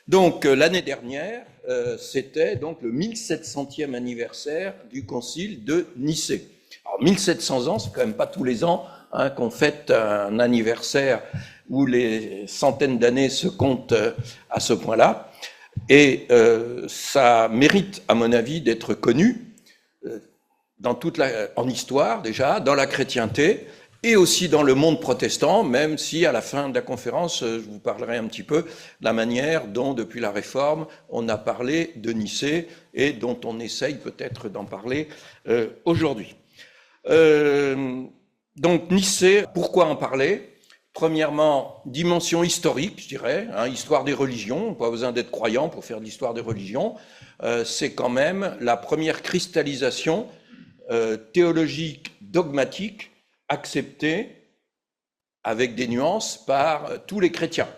Donc l'année dernière, c'était donc le 1700e anniversaire du concile de Nicée. Alors 1700 ans, c'est quand même pas tous les ans qu'on fête un anniversaire où les centaines d'années se comptent à ce point-là. Et ça mérite, à mon avis, d'être connu en histoire déjà, dans la chrétienté, et aussi dans le monde protestant, même si à la fin de la conférence, je vous parlerai un petit peu de la manière dont, depuis la Réforme, on a parlé de Nicée et dont on essaye peut-être d'en parler aujourd'hui. Donc Nicée, pourquoi en parler ? Premièrement, dimension historique, je dirais, histoire des religions, pas besoin d'être croyant pour faire l'histoire des religions, c'est quand même la première cristallisation théologique, dogmatique, acceptée avec des nuances par tous les chrétiens.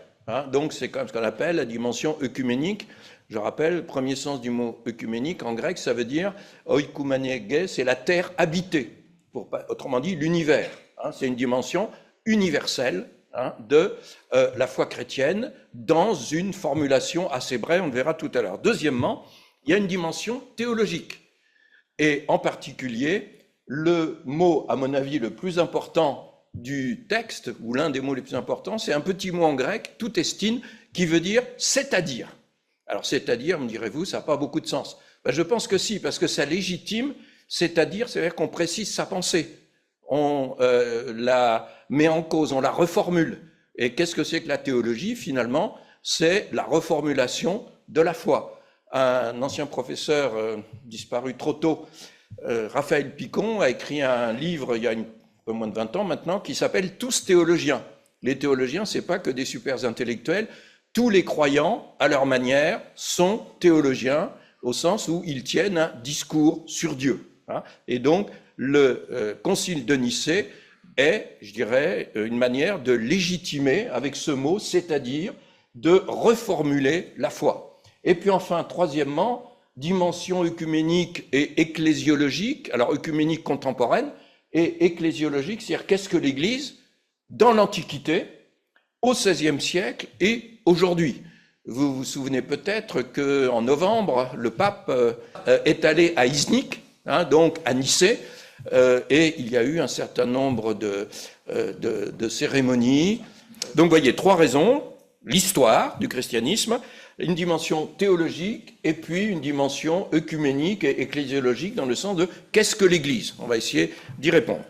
Donc c'est comme ce qu'on appelle la dimension œcuménique. Je rappelle, le premier sens du mot œcuménique en grec, ça veut dire oikoumaniege, c'est la terre habitée, autrement dit l'univers. C'est une dimension universelle de la foi chrétienne dans une formulation assez brève, on le verra tout à l'heure. Deuxièmement, il y a une dimension théologique. Et en particulier, le mot, à mon avis, le plus important du texte, ou l'un des mots les plus importants, c'est un petit mot en grec, tout estine, qui veut dire « c'est-à-dire ». Alors, c'est-à-dire, me direz-vous, ça n'a pas beaucoup de sens. Je pense que si, parce que ça légitime, c'est-à-dire qu'on précise sa pensée. On la met en cause, on la reformule. Et qu'est-ce que c'est que la théologie, finalement ? C'est la reformulation de la foi. Un ancien professeur disparu trop tôt, Raphaël Picon, a écrit un livre il y a un peu moins de 20 ans maintenant qui s'appelle « Tous théologiens ». Les théologiens, c'est pas que des super intellectuels. Tous les croyants, à leur manière, sont théologiens au sens où ils tiennent un discours sur Dieu. Et donc, le concile de Nicée est, je dirais, une manière de légitimer avec ce mot, c'est-à-dire de reformuler la foi. Et puis enfin, troisièmement, dimension œcuménique et ecclésiologique, alors œcuménique contemporaine et ecclésiologique, c'est-à-dire qu'est-ce que l'Église dans l'Antiquité, au XVIe siècle et aujourd'hui. Vous vous souvenez peut-être qu'en novembre, le pape est allé à Iznik, donc à Nicée, et il y a eu un certain nombre de cérémonies. Donc vous voyez, trois raisons, l'histoire du christianisme, une dimension théologique et puis une dimension œcuménique et ecclésiologique dans le sens de qu'est-ce que l'Église ? On va essayer d'y répondre.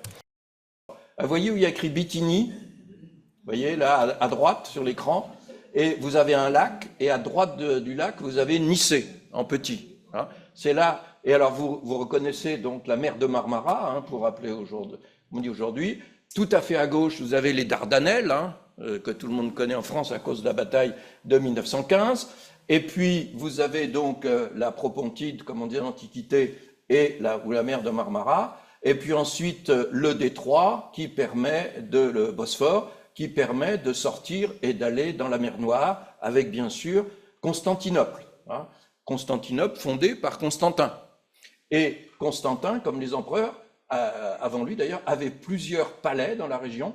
Vous voyez où il y a écrit Bithynie ? Vous voyez là à droite sur l'écran, et vous avez un lac, et à droite du lac, vous avez Nicée en petit. C'est là, et alors vous reconnaissez donc la mer de Marmara, pour rappeler aujourd'hui. Tout à fait à gauche, vous avez les Dardanelles, que tout le monde connaît en France à cause de la bataille de 1915. Et puis, vous avez donc la Propontide, comme on dit en Antiquité, ou la mer de Marmara. Et puis ensuite, le détroit qui permet le Bosphore, qui permet de sortir et d'aller dans la mer Noire, avec bien sûr Constantinople. Constantinople fondée par Constantin. Et Constantin, comme les empereurs, avant lui d'ailleurs, avait plusieurs palais dans la région.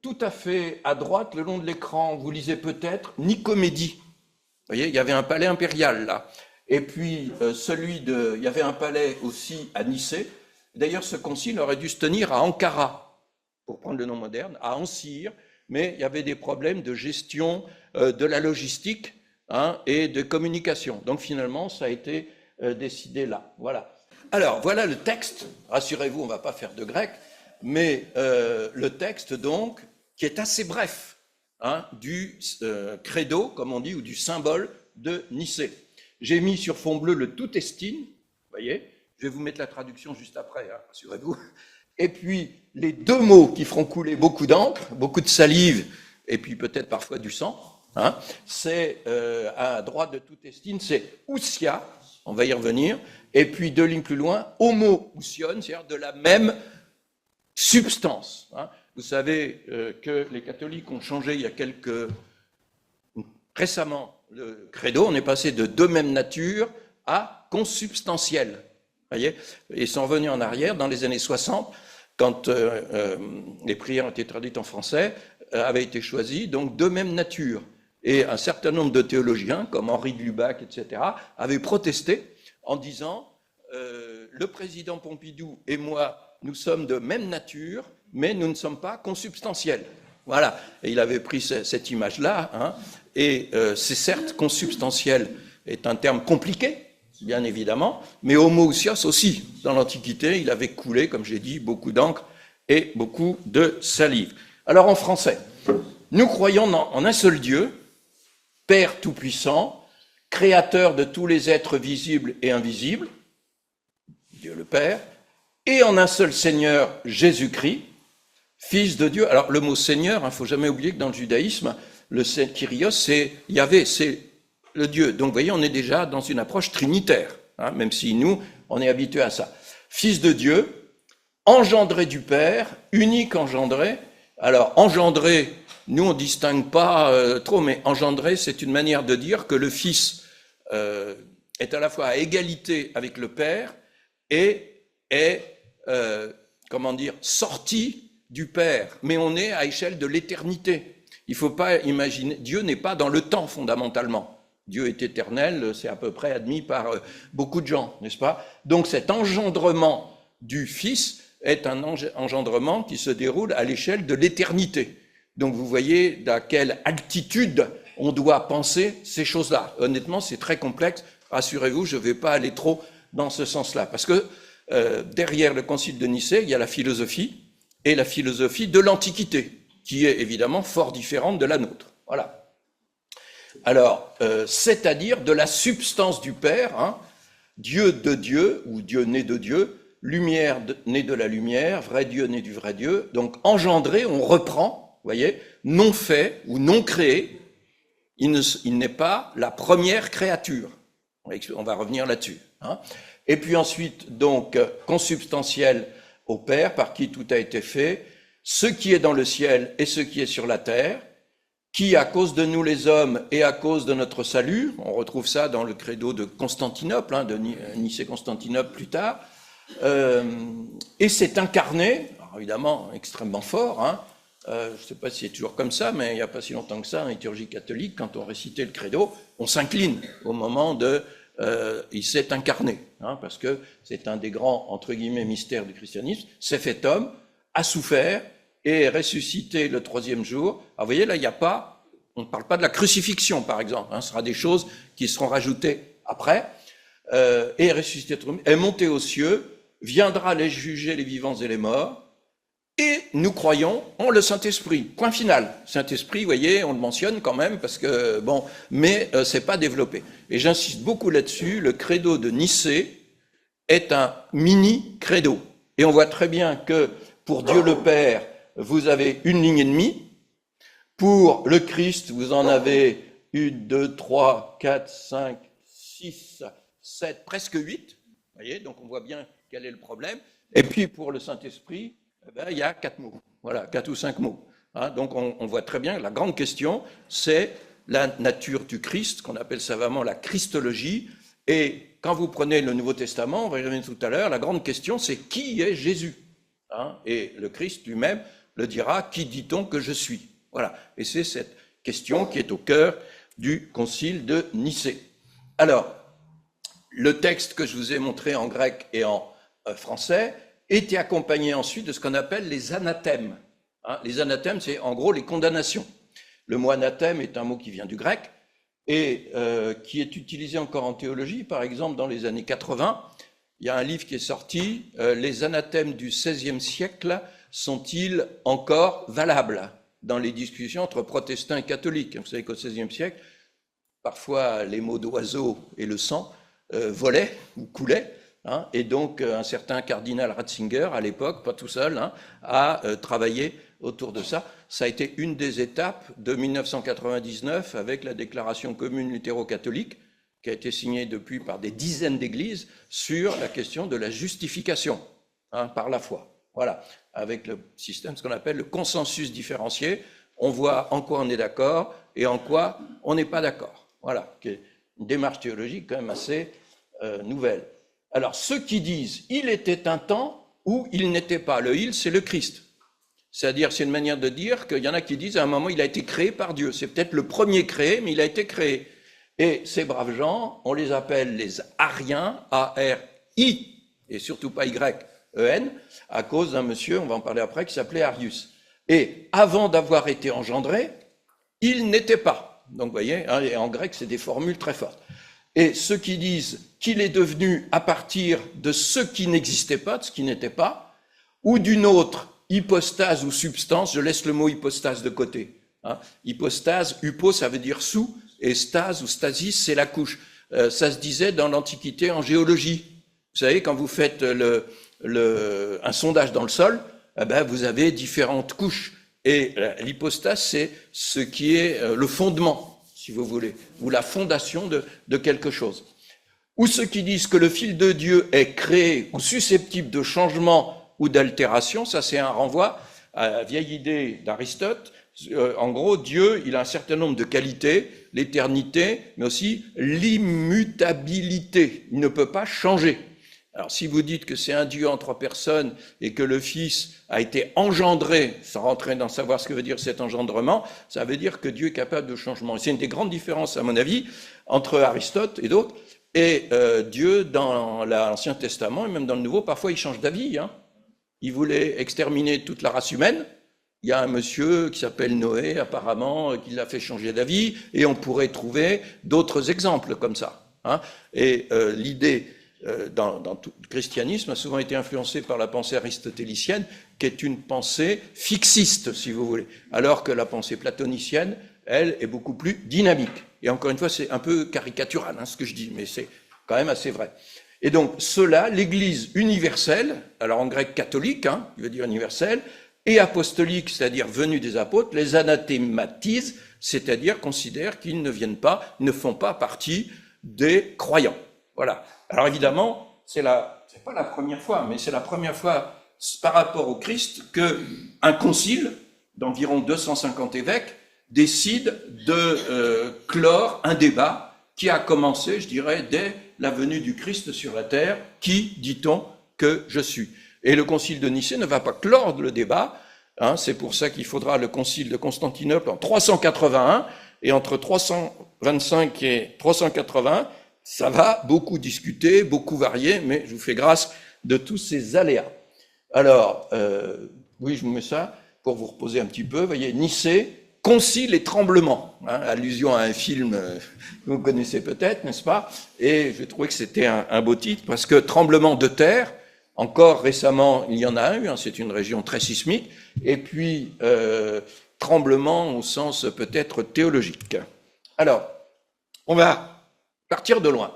Tout à fait à droite, le long de l'écran, vous lisez peut-être Nicomédie. Vous voyez, il y avait un palais impérial là. Et puis, il y avait un palais aussi à Nicée. D'ailleurs, ce concile aurait dû se tenir à Ankara, pour prendre le nom moderne, à Ancyre, mais il y avait des problèmes de gestion de la logistique et de communication. Donc finalement, ça a été décidé là. Voilà. Alors, voilà le texte. Rassurez-vous, on ne va pas faire de grec, mais le texte, donc, qui est assez bref, du credo, comme on dit, ou du symbole de Nicée. J'ai mis sur fond bleu le tout estime, vous voyez, je vais vous mettre la traduction juste après, rassurez-vous. Et puis, les deux mots qui feront couler beaucoup d'encre, beaucoup de salive, et puis peut-être parfois du sang, c'est à droite de tout estime, c'est ousia, on va y revenir, et puis deux lignes plus loin, homo-ousion, c'est-à-dire de la même substance. Vous savez que les catholiques ont changé il y a récemment le credo, on est passé de deux mêmes natures à consubstantiel. Voyez, ils sont revenus en arrière dans les années 60, quand les prières ont été traduites en français, avaient été choisies, donc deux mêmes natures. Et un certain nombre de théologiens, comme Henri de Lubac, etc., avaient protesté en disant le président Pompidou et moi, nous sommes de même nature, mais nous ne sommes pas consubstantiels. Voilà. Et il avait pris cette image-là. Hein, et c'est certes consubstantiel est un terme compliqué, bien évidemment, mais homoousios aussi. Dans l'Antiquité, il avait coulé, comme j'ai dit, beaucoup d'encre et beaucoup de salive. Alors en français, nous croyons en un seul Dieu, Père Tout-Puissant, Créateur de tous les êtres visibles et invisibles, Dieu le Père, et en un seul Seigneur, Jésus-Christ, Fils de Dieu. Alors le mot Seigneur, il ne faut jamais oublier que dans le judaïsme, le Kyrios, c'est Yahvé, c'est le Dieu. Donc vous voyez, on est déjà dans une approche trinitaire, hein, même si nous, on est habitués à ça. Fils de Dieu, engendré du Père, unique engendré. Alors engendré, nous on ne distingue pas trop, mais engendré, c'est une manière de dire que le Fils est à la fois à égalité avec le Père et est, sorti du Père. Mais on est à échelle de l'éternité. Il ne faut pas imaginer, Dieu n'est pas dans le temps fondamentalement. Dieu est éternel, c'est à peu près admis par beaucoup de gens, n'est-ce pas? Donc cet engendrement du Fils est un engendrement qui se déroule à l'échelle de l'éternité. Donc vous voyez à quelle altitude on doit penser ces choses-là. Honnêtement, c'est très complexe. Rassurez-vous, je ne vais pas aller trop dans ce sens-là. Parce que derrière le Concile de Nicée, il y a la philosophie, et la philosophie de l'Antiquité, qui est évidemment fort différente de la nôtre. Voilà. Alors, c'est-à-dire de la substance du Père, hein, Dieu de Dieu, ou Dieu né de Dieu, lumière née de la lumière, vrai Dieu né du vrai Dieu. Donc, engendré, on reprend, vous voyez, non fait ou non créé, il n'est pas la première créature. On va revenir là-dessus. Hein. Et puis ensuite, donc, consubstantiel au Père, par qui tout a été fait, ce qui est dans le ciel et ce qui est sur la terre, qui, à cause de nous les hommes et à cause de notre salut, on retrouve ça dans le credo de Constantinople, hein, de Nicée-Constantinople plus tard, et c'est incarné, alors évidemment extrêmement fort, hein, je ne sais pas si c'est toujours comme ça, mais il n'y a pas si longtemps que ça, en liturgie catholique, quand on récitait le credo, on s'incline au moment de il s'est incarné, hein, parce que c'est un des grands, entre guillemets, mystères du christianisme, s'est fait homme, a souffert et est ressuscité le troisième jour. Alors vous voyez, là, il n'y a pas, on ne parle pas de la crucifixion, par exemple, hein, ce sera des choses qui seront rajoutées après, et est ressuscité, est monté aux cieux, viendra les juger les vivants et les morts, et nous croyons en le Saint-Esprit. Point final. Saint-Esprit, vous voyez, on le mentionne quand même, parce que, bon, mais c'est pas développé. Et j'insiste beaucoup là-dessus, le credo de Nicée est un mini-credo. Et on voit très bien que pour Dieu le Père, vous avez une ligne et demie. Pour le Christ, vous en avez 1, 2, 3, 4, 5, 6, 7, presque 8. Vous voyez, donc on voit bien quel est le problème. Et puis pour le Saint-Esprit, eh bien, il y a 4 mots. Voilà, 4 ou 5 mots. Hein, donc on voit très bien, la grande question, c'est la nature du Christ, qu'on appelle savamment la Christologie. Et quand vous prenez le Nouveau Testament, on va y revenir tout à l'heure, la grande question, c'est qui est Jésus, hein, et le Christ lui-même le dira, qui dit-on que je suis? Voilà, et c'est cette question qui est au cœur du Concile de Nicée. Alors, le texte que je vous ai montré en grec et en français était accompagné ensuite de ce qu'on appelle les anathèmes. Hein, les anathèmes, c'est en gros les condamnations. Le mot anathème est un mot qui vient du grec et qui est utilisé encore en théologie. Par exemple, dans les années 80, il y a un livre qui est sorti, les anathèmes du XVIe siècle sont-ils encore valables dans les discussions entre protestants et catholiques? Vous savez qu'au XVIe siècle, parfois les mots d'oiseau et le sang volaient ou coulaient. Hein, et donc, un certain cardinal Ratzinger, à l'époque, pas tout seul, hein, a travaillé autour de ça. Ça a été une des étapes de 1999 avec la déclaration commune luthéro-catholique, qui a été signée depuis par des dizaines d'églises, sur la question de la justification, hein, par la foi. Voilà, avec le système, ce qu'on appelle le consensus différencié. On voit en quoi on est d'accord et en quoi on n'est pas d'accord. Voilà, qui est une démarche théologique quand même assez nouvelle. Alors, ceux qui disent « il était un temps » ou « il n'était pas », le « il », c'est le Christ. C'est-à-dire, c'est une manière de dire qu'il y en a qui disent à un moment, il a été créé par Dieu. C'est peut-être le premier créé, mais il a été créé. Et ces braves gens, on les appelle les Ariens, A-R-I, et surtout pas Y-E-N, à cause d'un monsieur, on va en parler après, qui s'appelait Arius. Et avant d'avoir été engendré, il n'était pas. Donc, vous voyez, hein, et en grec, c'est des formules très fortes. Et ceux qui disent qu'il est devenu à partir de ce qui n'existait pas, de ce qui n'était pas, ou d'une autre hypostase ou substance, je laisse le mot hypostase de côté. Hein. Hypostase, hypo, ça veut dire sous, et stase ou stasis, c'est la couche. Ça se disait dans l'Antiquité en géologie. Vous savez, quand vous faites un sondage dans le sol, eh ben, vous avez différentes couches. Et l'hypostase, c'est ce qui est le fondement, si vous voulez, ou la fondation de quelque chose. Ou ceux qui disent que le fil de Dieu est créé ou susceptible de changement ou d'altération, ça c'est un renvoi à la vieille idée d'Aristote. En gros, Dieu, il a un certain nombre de qualités, l'éternité, mais aussi l'immutabilité. Il ne peut pas changer. Alors, si vous dites que c'est un Dieu en trois personnes et que le Fils a été engendré, sans rentrer dans savoir ce que veut dire cet engendrement, ça veut dire que Dieu est capable de changement. Et c'est une des grandes différences, à mon avis, entre Aristote et d'autres. Et Dieu, dans l'Ancien Testament et même dans le Nouveau, parfois il change d'avis. Hein. Il voulait exterminer toute la race humaine. Il y a un monsieur qui s'appelle Noé, apparemment, qui l'a fait changer d'avis, et on pourrait trouver d'autres exemples comme ça. Hein. Et l'idée dans tout le christianisme a souvent été influencée par la pensée aristotélicienne, qui est une pensée fixiste, si vous voulez, alors que la pensée platonicienne, elle, est beaucoup plus dynamique. Et encore une fois, c'est un peu caricatural, hein, ce que je dis, mais c'est quand même assez vrai. Et donc, cela, l'Église universelle, alors en grec catholique, hein, qui veut dire universelle, et apostolique, c'est-à-dire venue des apôtres, les anathématise, c'est-à-dire considère qu'ils ne viennent pas, ne font pas partie des croyants. Voilà. Alors évidemment, c'est pas la première fois, mais c'est la première fois par rapport au Christ qu'un concile d'environ 250 évêques décide de clore un débat qui a commencé, je dirais, dès la venue du Christ sur la terre. Qui, dit-on, que je suis? Et le concile de Nicée ne va pas clore le débat, hein, c'est pour ça qu'il faudra le concile de Constantinople en 381, et entre 325 et 380, ça va beaucoup discuter, beaucoup varier, mais je vous fais grâce de tous ces aléas. Alors, oui, je vous mets ça pour vous reposer un petit peu. Vous voyez, Nicée, concile et tremblement, hein, allusion à un film que vous connaissez peut-être, n'est-ce pas? Et je trouvais que c'était un beau titre, parce que tremblement de terre, encore récemment, il y en a eu, hein, c'est une région très sismique, et puis tremblement au sens peut-être théologique. Alors, on va partir de loin.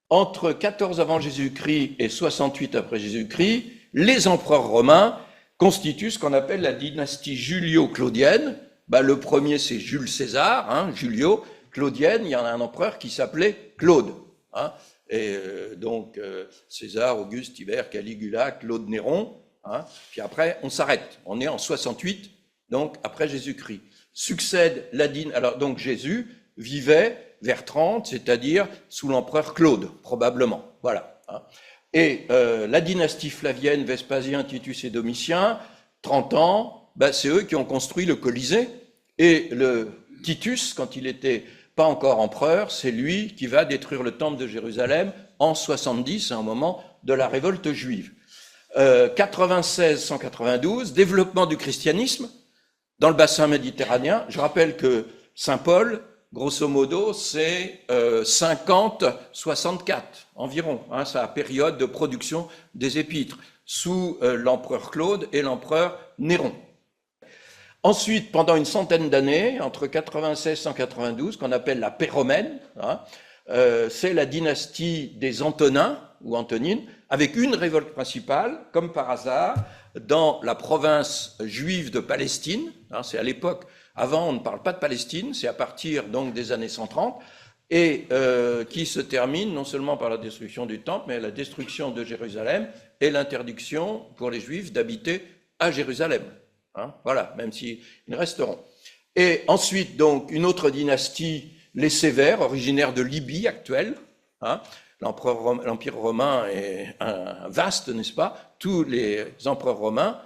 Entre 14 avant Jésus-Christ et 68 après Jésus-Christ, les empereurs romains constituent ce qu'on appelle la dynastie julio-claudienne. Ben, le premier, c'est Jules César, hein, Julio. Claudienne, il y en a un empereur qui s'appelait Claude. Hein, et donc, César, Auguste, Tibère, Caligula, Claude Néron. Hein, puis après, on s'arrête. On est en 68, donc après Jésus-Christ. Succède alors donc Jésus vivait vers 30, c'est-à-dire sous l'empereur Claude, probablement. Voilà. Hein. Et la dynastie flavienne, Vespasien, Titus et Domitien, 30 ans, ben, c'est eux qui ont construit le Colisée. Et le Titus, quand il n'était pas encore empereur, c'est lui qui va détruire le temple de Jérusalem en 70, à un moment de la révolte juive. 96-192, développement du christianisme dans le bassin méditerranéen. Je rappelle que Saint Paul, grosso modo, c'est 50-64 environ, hein, c'est la période de production des épîtres, sous l'empereur Claude et l'empereur Néron. Ensuite, pendant une centaine d'années, entre 96 et 192, qu'on appelle la paix romaine, hein, c'est la dynastie des Antonins, ou Antonines, avec une révolte principale, comme par hasard, dans la province juive de Palestine. Hein, c'est à l'époque, avant on ne parle pas de Palestine, c'est à partir donc des années 130, et qui se termine non seulement par la destruction du temple, mais la destruction de Jérusalem et l'interdiction pour les Juifs d'habiter à Jérusalem. Hein, voilà, même s'ils resteront. Et ensuite, donc, une autre dynastie, les Sévères, originaires de Libye actuelle. Hein, l'Empire romain est vaste, n'est-ce pas? Tous les empereurs romains,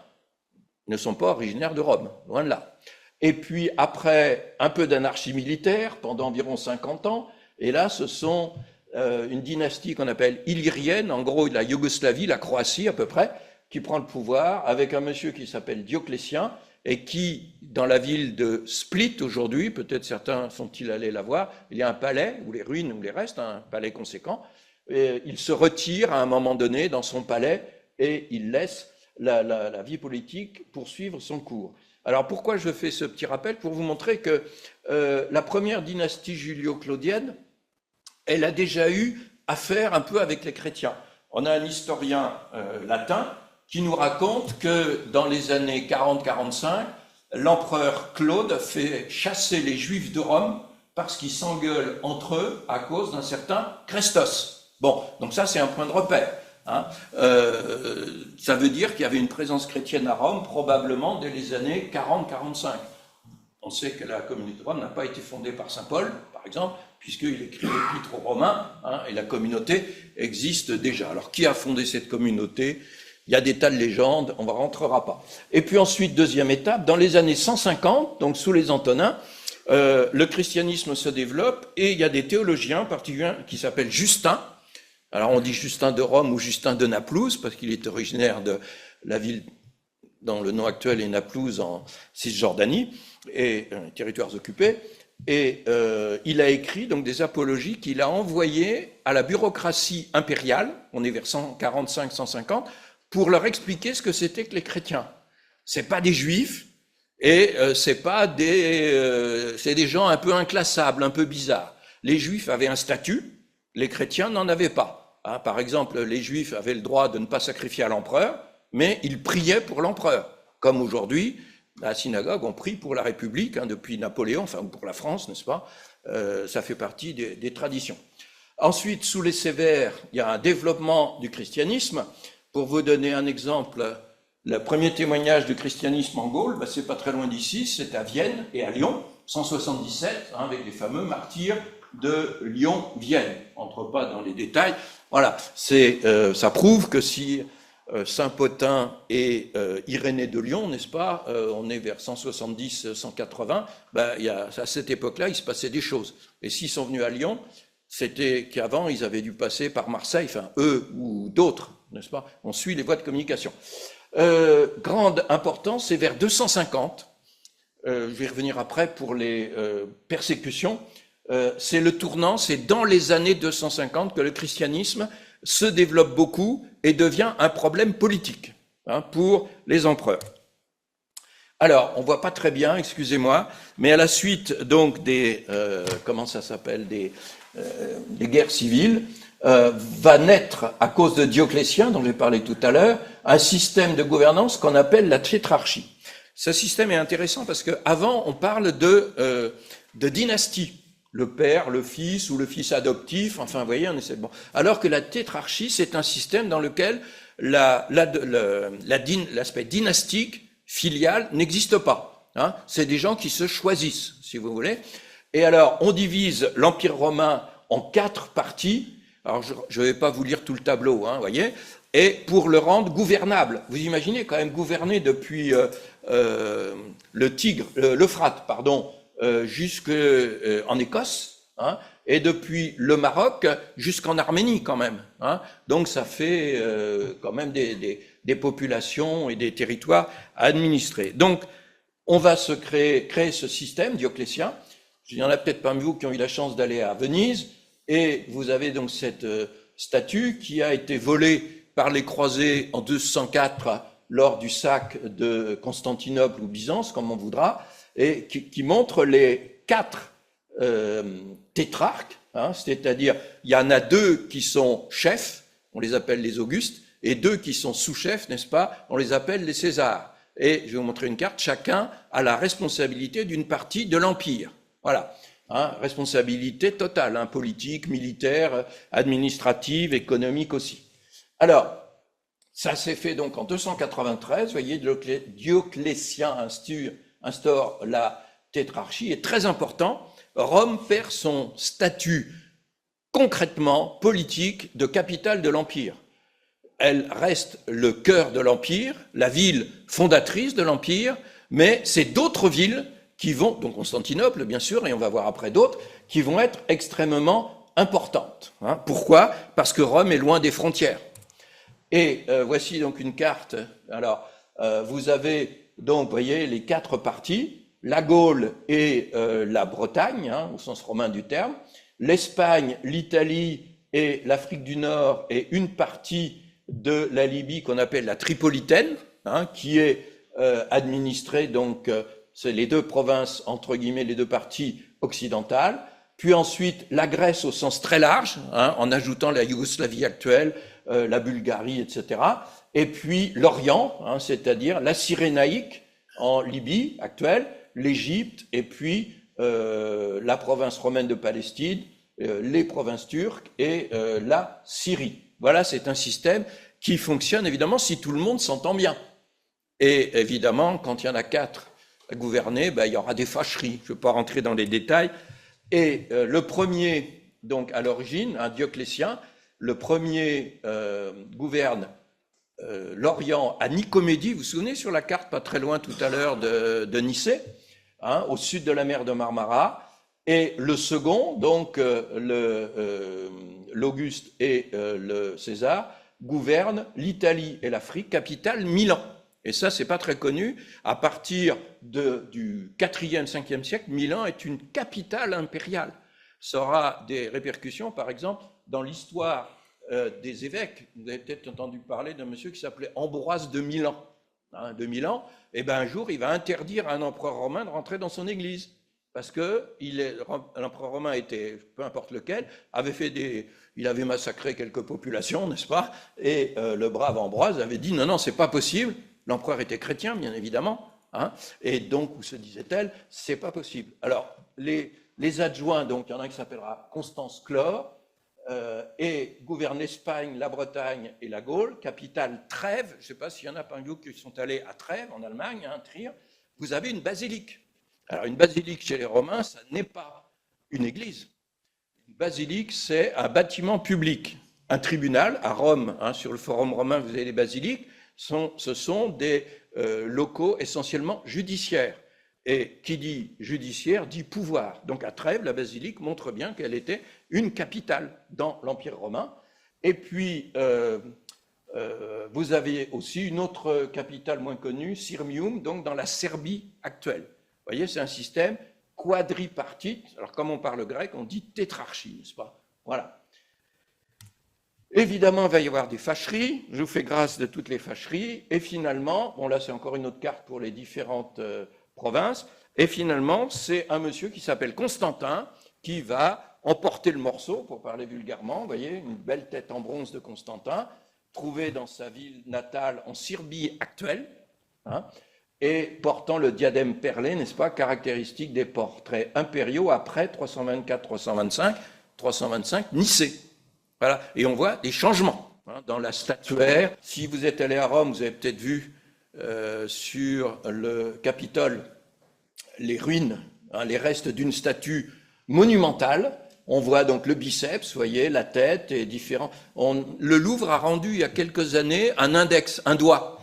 ne sont pas originaires de Rome, loin de là. Et puis après, un peu d'anarchie militaire pendant environ 50 ans, et là, ce sont une dynastie qu'on appelle illyrienne, en gros la Yougoslavie, la Croatie à peu près, qui prend le pouvoir avec un monsieur qui s'appelle Dioclétien, et qui, dans la ville de Split aujourd'hui, peut-être certains sont-ils allés la voir, il y a un palais, ou les ruines, ou les restes, un palais conséquent, et il se retire à un moment donné dans son palais, et il laisse la vie politique poursuivre son cours. Alors pourquoi je fais ce petit rappel? Pour vous montrer que la première dynastie julio-claudienne, elle a déjà eu affaire un peu avec les chrétiens. On a un historien latin qui nous raconte que dans les années 40-45, l'empereur Claude fait chasser les Juifs de Rome parce qu'ils s'engueulent entre eux à cause d'un certain Christos. Bon, donc ça c'est un point de repère. Hein. Ça veut dire qu'il y avait une présence chrétienne à Rome probablement dès les années 40-45. On sait que la communauté de Rome n'a pas été fondée par saint Paul, par exemple, puisqu'il écrit l'épître aux Romains, hein, et la communauté existe déjà. Alors, qui a fondé cette communauté? Il y a des tas de légendes, on ne rentrera pas. Et puis ensuite, deuxième étape, dans les années 150, donc sous les Antonins, le christianisme se développe, et il y a des théologiens particuliers qui s'appellent Justin. Alors, on dit Justin de Rome ou Justin de Naplouse, parce qu'il est originaire de la ville dont le nom actuel est Naplouse en Cisjordanie, et territoires occupés, et il a écrit donc des apologies qu'il a envoyées à la bureaucratie impériale, on est vers 145-150, pour leur expliquer ce que c'était que les chrétiens. C'est pas des juifs, et c'est des gens un peu inclassables, un peu bizarres. Les juifs avaient un statut, les chrétiens n'en avaient pas. Hein, par exemple, les juifs avaient le droit de ne pas sacrifier à l'empereur, mais ils priaient pour l'empereur, comme aujourd'hui, la synagogue, on prie pour la République, hein, depuis Napoléon, enfin pour la France, n'est-ce pas? Ça fait partie des traditions. Ensuite, sous les Sévères, il y a un développement du christianisme. Pour vous donner un exemple, le premier témoignage du christianisme en Gaule, ben, c'est pas très loin d'ici, c'est à Vienne et à Lyon, 177, hein, avec les fameux martyrs de Lyon-Vienne. On n'entre pas dans les détails. Voilà, ça prouve que si Saint-Potin et Irénée de Lyon, n'est-ce pas, on est vers 170-180, ben, à cette époque-là, il se passait des choses. Et s'ils sont venus à Lyon, c'était qu'avant, ils avaient dû passer par Marseille, enfin, eux ou d'autres, n'est-ce pas? On suit les voies de communication. Grande importance, c'est vers 250, je vais revenir après pour les persécutions, c'est le tournant, c'est dans les années 250 que le christianisme se développe beaucoup et devient un problème politique, hein, pour les empereurs. Alors, on voit pas très bien, excusez-moi, mais à la suite donc des comment ça s'appelle, des guerres civiles, va naître, à cause de Dioclétien, dont j'ai parlé tout à l'heure, un système de gouvernance qu'on appelle la tétrarchie. Ce système est intéressant parce qu'avant, on parle de dynastie. Le père, le fils ou le fils adoptif, enfin, vous voyez, on essaie de... Bon. Alors que la tétrarchie, c'est un système dans lequel l'aspect dynastique, filial, n'existe pas. Hein. C'est des gens qui se choisissent, si vous voulez. Et alors, on divise l'Empire romain en 4 parties. Alors, je ne vais pas vous lire tout le tableau, hein, vous voyez. Et pour le rendre gouvernable. Vous imaginez quand même gouverner depuis le Tigre, l'Euphrate, pardon, jusqu'en Écosse, hein, et depuis le Maroc jusqu'en Arménie quand même. Hein. Donc ça fait quand même des populations et des territoires à administrer. Donc on va se créer ce système Dioclétien. Il y en a peut-être parmi vous qui ont eu la chance d'aller à Venise, et vous avez donc cette statue qui a été volée par les croisés en 204 lors du sac de Constantinople ou Byzance, comme on voudra, et qui montre les 4 tétrarques, hein, c'est-à-dire il y en a 2 qui sont chefs, on les appelle les Augustes, et 2 qui sont sous-chefs, n'est-ce pas, on les appelle les Césars. Et je vais vous montrer une carte, chacun a la responsabilité d'une partie de l'Empire. Voilà, hein, responsabilité totale, hein, politique, militaire, administrative, économique aussi. Alors, ça s'est fait donc en 293, vous voyez, Dioclétien instaure la tétrarchie, est très important. Rome perd son statut concrètement politique de capitale de l'Empire. elle reste le cœur de l'Empire, la ville fondatrice de l'Empire, mais c'est d'autres villes qui vont, donc Constantinople bien sûr, et on va voir après d'autres, qui vont être extrêmement importantes. Pourquoi? Parce que Rome est loin des frontières. Et voici donc une carte. Alors, vous avez donc, vous voyez, les 4 parties, la Gaule et la Bretagne, au sens romain du terme, l'Espagne, l'Italie et l'Afrique du Nord et une partie de la Libye qu'on appelle la Tripolitaine, qui est administrée, donc c'est les 2 provinces, entre guillemets, les 2 parties occidentales, puis ensuite la Grèce au sens très large, en ajoutant la Yougoslavie actuelle, la Bulgarie, etc., et puis l'Orient, c'est-à-dire la Cyrénaïque en Libye actuelle, l'Égypte, et puis la province romaine de Palestine, les provinces turques et la Syrie. Voilà, c'est un système qui fonctionne évidemment si tout le monde s'entend bien. Et évidemment, quand il y en a 4 à gouverner, il y aura des fâcheries. Je ne vais pas rentrer dans les détails. Et le premier, donc à l'origine, Dioclétien, le premier gouverne l'Orient à Nicomédie. Vous vous souvenez sur la carte, pas très loin tout à l'heure de Nicée, au sud de la mer de Marmara. Et le second, donc l'Auguste et le César, gouvernent l'Italie et l'Afrique, capitale Milan. Et ça, c'est pas très connu. À partir du 4e, 5e siècle, Milan est une capitale impériale. Ça aura des répercussions, par exemple, dans l'histoire des évêques. Vous avez peut-être entendu parler d'un monsieur qui s'appelait Ambroise de Milan. Et un jour, il va interdire à un empereur romain de rentrer dans son église. Parce que l'empereur romain était, peu importe lequel, il avait massacré quelques populations, n'est-ce pas? Et le brave Ambroise avait dit non, c'est pas possible. L'empereur était chrétien, bien évidemment, et donc, où se disait-elle, c'est pas possible. Alors, les adjoints, donc, il y en a un qui s'appellera Constance Chlore, et gouverne l'Espagne, la Bretagne et la Gaule, capitale Trèves. Je ne sais pas s'il y en a parmi vous qui sont allés à Trèves, en Allemagne, Trier. Vous avez une basilique. Alors, une basilique chez les Romains, ça n'est pas une église. Une basilique, c'est un bâtiment public. Un tribunal, à Rome, sur le forum romain, vous avez les basiliques, ce sont des locaux essentiellement judiciaires. Et qui dit judiciaire dit pouvoir. Donc à Trèves, la basilique montre bien qu'elle était une capitale dans l'Empire romain. Et puis, vous avez aussi une autre capitale moins connue, Sirmium, donc dans la Serbie actuelle. Vous voyez, c'est un système quadripartite. Alors, comme on parle grec, on dit tétrarchie, n'est-ce pas? Voilà. Évidemment, il va y avoir des fâcheries. Je vous fais grâce de toutes les fâcheries. Et finalement, bon là, c'est encore une autre carte pour les différentes provinces. Et finalement, c'est un monsieur qui s'appelle Constantin qui va emporter le morceau, pour parler vulgairement. Vous voyez, une belle tête en bronze de Constantin, trouvée dans sa ville natale en Serbie actuelle, et portant le diadème perlé, n'est-ce pas, caractéristique des portraits impériaux après 325, Nicée. Voilà. Et on voit des changements dans la statuaire. Si vous êtes allé à Rome, vous avez peut-être vu sur le Capitole les ruines, les restes d'une statue monumentale. On voit donc le biceps, vous voyez, la tête est différent. Le Louvre a rendu il y a quelques années un index, un doigt,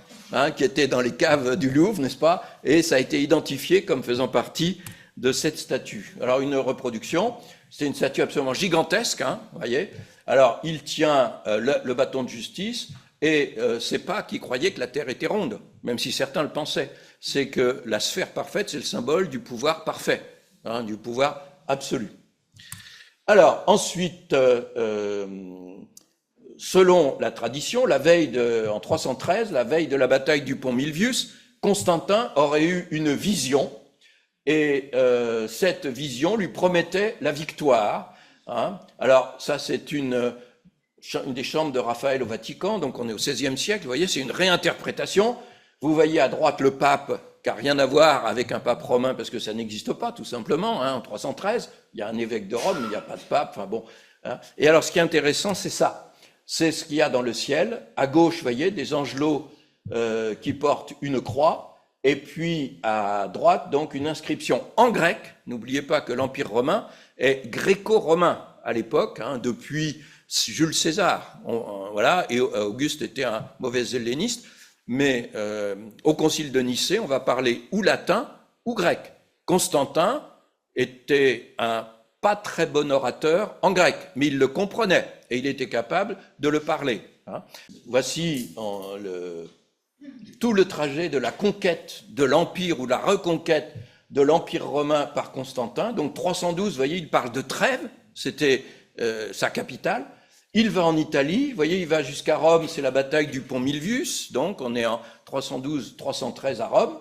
qui était dans les caves du Louvre, n'est-ce pas? Et ça a été identifié comme faisant partie de cette statue. Alors une reproduction, c'est une statue absolument gigantesque, vous voyez. Alors il tient le bâton de justice, et c'est pas qu'il croyait que la Terre était ronde, même si certains le pensaient. C'est que la sphère parfaite, c'est le symbole du pouvoir parfait, du pouvoir absolu. Alors ensuite, selon la tradition, en 313, la veille de la bataille du pont Milvius, Constantin aurait eu une vision, et cette vision lui promettait la victoire. Alors ça, c'est une des chambres de Raphaël au Vatican, donc on est au XVIe siècle, vous voyez, c'est une réinterprétation. Vous voyez à droite le pape, qui n'a rien à voir avec un pape romain, parce que ça n'existe pas, tout simplement, en 313, il y a un évêque de Rome, mais il n'y a pas de pape, Et alors, ce qui est intéressant, c'est ça. C'est ce qu'il y a dans le ciel. À gauche, vous voyez, des angelots qui portent une croix, et puis à droite, donc, une inscription en grec. N'oubliez pas que l'Empire romain est gréco-romain à l'époque, depuis Jules César, voilà, et Auguste était un mauvais helléniste, mais au concile de Nicée, on va parler ou latin ou grec. Constantin était un pas très bon orateur en grec, mais il le comprenait et il était capable de le parler. Voici tout le trajet de la conquête de l'Empire ou la reconquête de l'Empire romain par Constantin. Donc 312, vous voyez, il parle de Trèves, c'était sa capitale. Il va en Italie, vous voyez, il va jusqu'à Rome, c'est la bataille du pont Milvius, donc on est en 312-313 à Rome,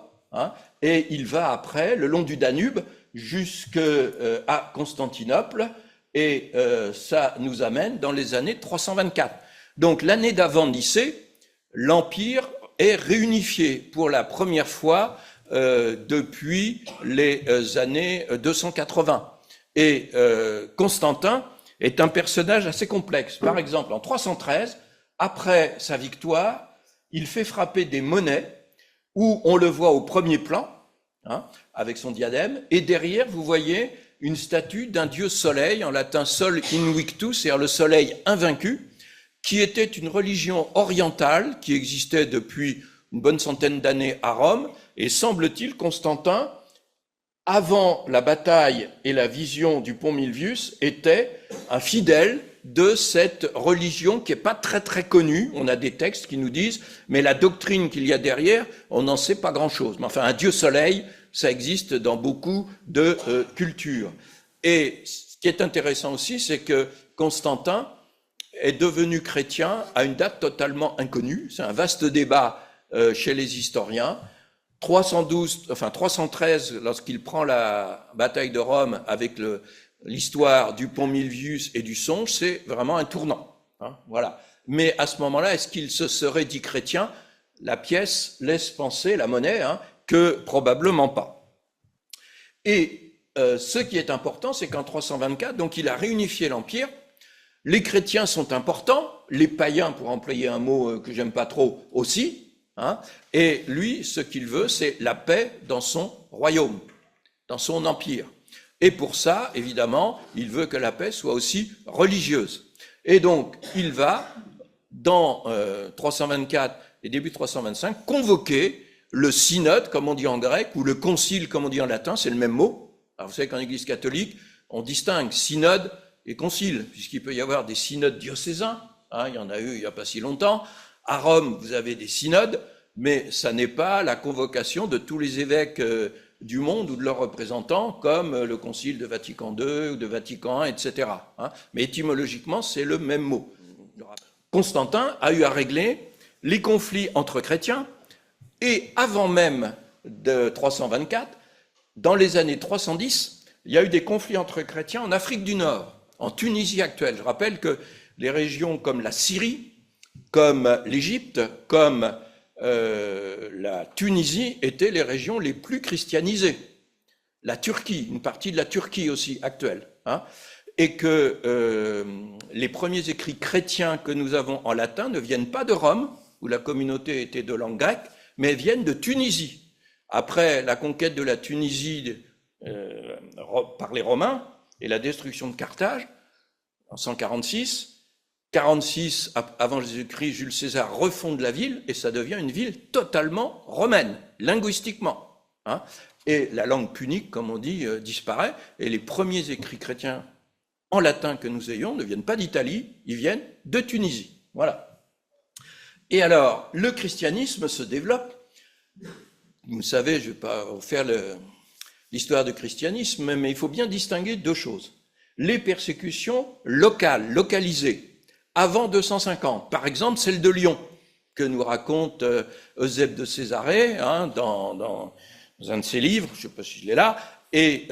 et il va après, le long du Danube, jusqu'à Constantinople, et ça nous amène dans les années 324. Donc l'année d'avant Nicée, l'Empire est réunifié pour la première fois depuis les années 280. Et Constantin est un personnage assez complexe. Par exemple, en 313, après sa victoire, il fait frapper des monnaies où on le voit au premier plan, avec son diadème, et derrière, vous voyez une statue d'un dieu soleil, en latin sol invictus, c'est-à-dire le soleil invaincu, qui était une religion orientale qui existait depuis une bonne centaine d'années à Rome, et semble-t-il, Constantin, avant la bataille et la vision du pont Milvius, était un fidèle de cette religion qui n'est pas très très connue. On a des textes qui nous disent, mais la doctrine qu'il y a derrière, on n'en sait pas grand-chose. Mais enfin, un dieu soleil, ça existe dans beaucoup de cultures. Et ce qui est intéressant aussi, c'est que Constantin est devenu chrétien à une date totalement inconnue. C'est un vaste débat chez les historiens. 313, lorsqu'il prend la bataille de Rome avec l'histoire du pont Milvius et du songe, c'est vraiment un tournant. Voilà. Mais à ce moment-là, est-ce qu'il se serait dit chrétien? La pièce laisse penser, la monnaie, que probablement pas. Et ce qui est important, c'est qu'en 324, donc il a réunifié l'Empire. Les chrétiens sont importants, les païens, pour employer un mot que j'aime pas trop, aussi. Et lui, ce qu'il veut, c'est la paix dans son royaume, dans son empire. Et pour ça, évidemment, il veut que la paix soit aussi religieuse. Et donc, il va, dans 324 et début 325, convoquer le synode, comme on dit en grec, ou le concile, comme on dit en latin, c'est le même mot. Alors, vous savez qu'en Église catholique, on distingue synode et concile, puisqu'il peut y avoir des synodes diocésains, il y en a eu il n'y a pas si longtemps. À Rome, vous avez des synodes, mais ça n'est pas la convocation de tous les évêques du monde ou de leurs représentants, comme le Concile de Vatican II ou de Vatican I, etc. Mais étymologiquement, c'est le même mot. Constantin a eu à régler les conflits entre chrétiens, et avant même de 324, dans les années 310, il y a eu des conflits entre chrétiens en Afrique du Nord, en Tunisie actuelle. Je rappelle que les régions comme la Syrie, comme l'Égypte, comme la Tunisie étaient les régions les plus christianisées. La Turquie, une partie de la Turquie aussi actuelle. Et que les premiers écrits chrétiens que nous avons en latin ne viennent pas de Rome, où la communauté était de langue grecque, mais viennent de Tunisie. Après la conquête de la Tunisie par les Romains et la destruction de Carthage en 146, 46 avant Jésus-Christ, Jules César refonde la ville et ça devient une ville totalement romaine, linguistiquement. Et la langue punique, comme on dit, disparaît. Et les premiers écrits chrétiens en latin que nous ayons ne viennent pas d'Italie, ils viennent de Tunisie. Voilà. Et alors, le christianisme se développe. Vous savez, je ne vais pas faire l'histoire du christianisme, mais il faut bien distinguer deux choses. Les persécutions locales, localisées, avant 250, par exemple celle de Lyon, que nous raconte Eusèbe de Césarée dans un de ses livres, je ne sais pas si je l'ai là, et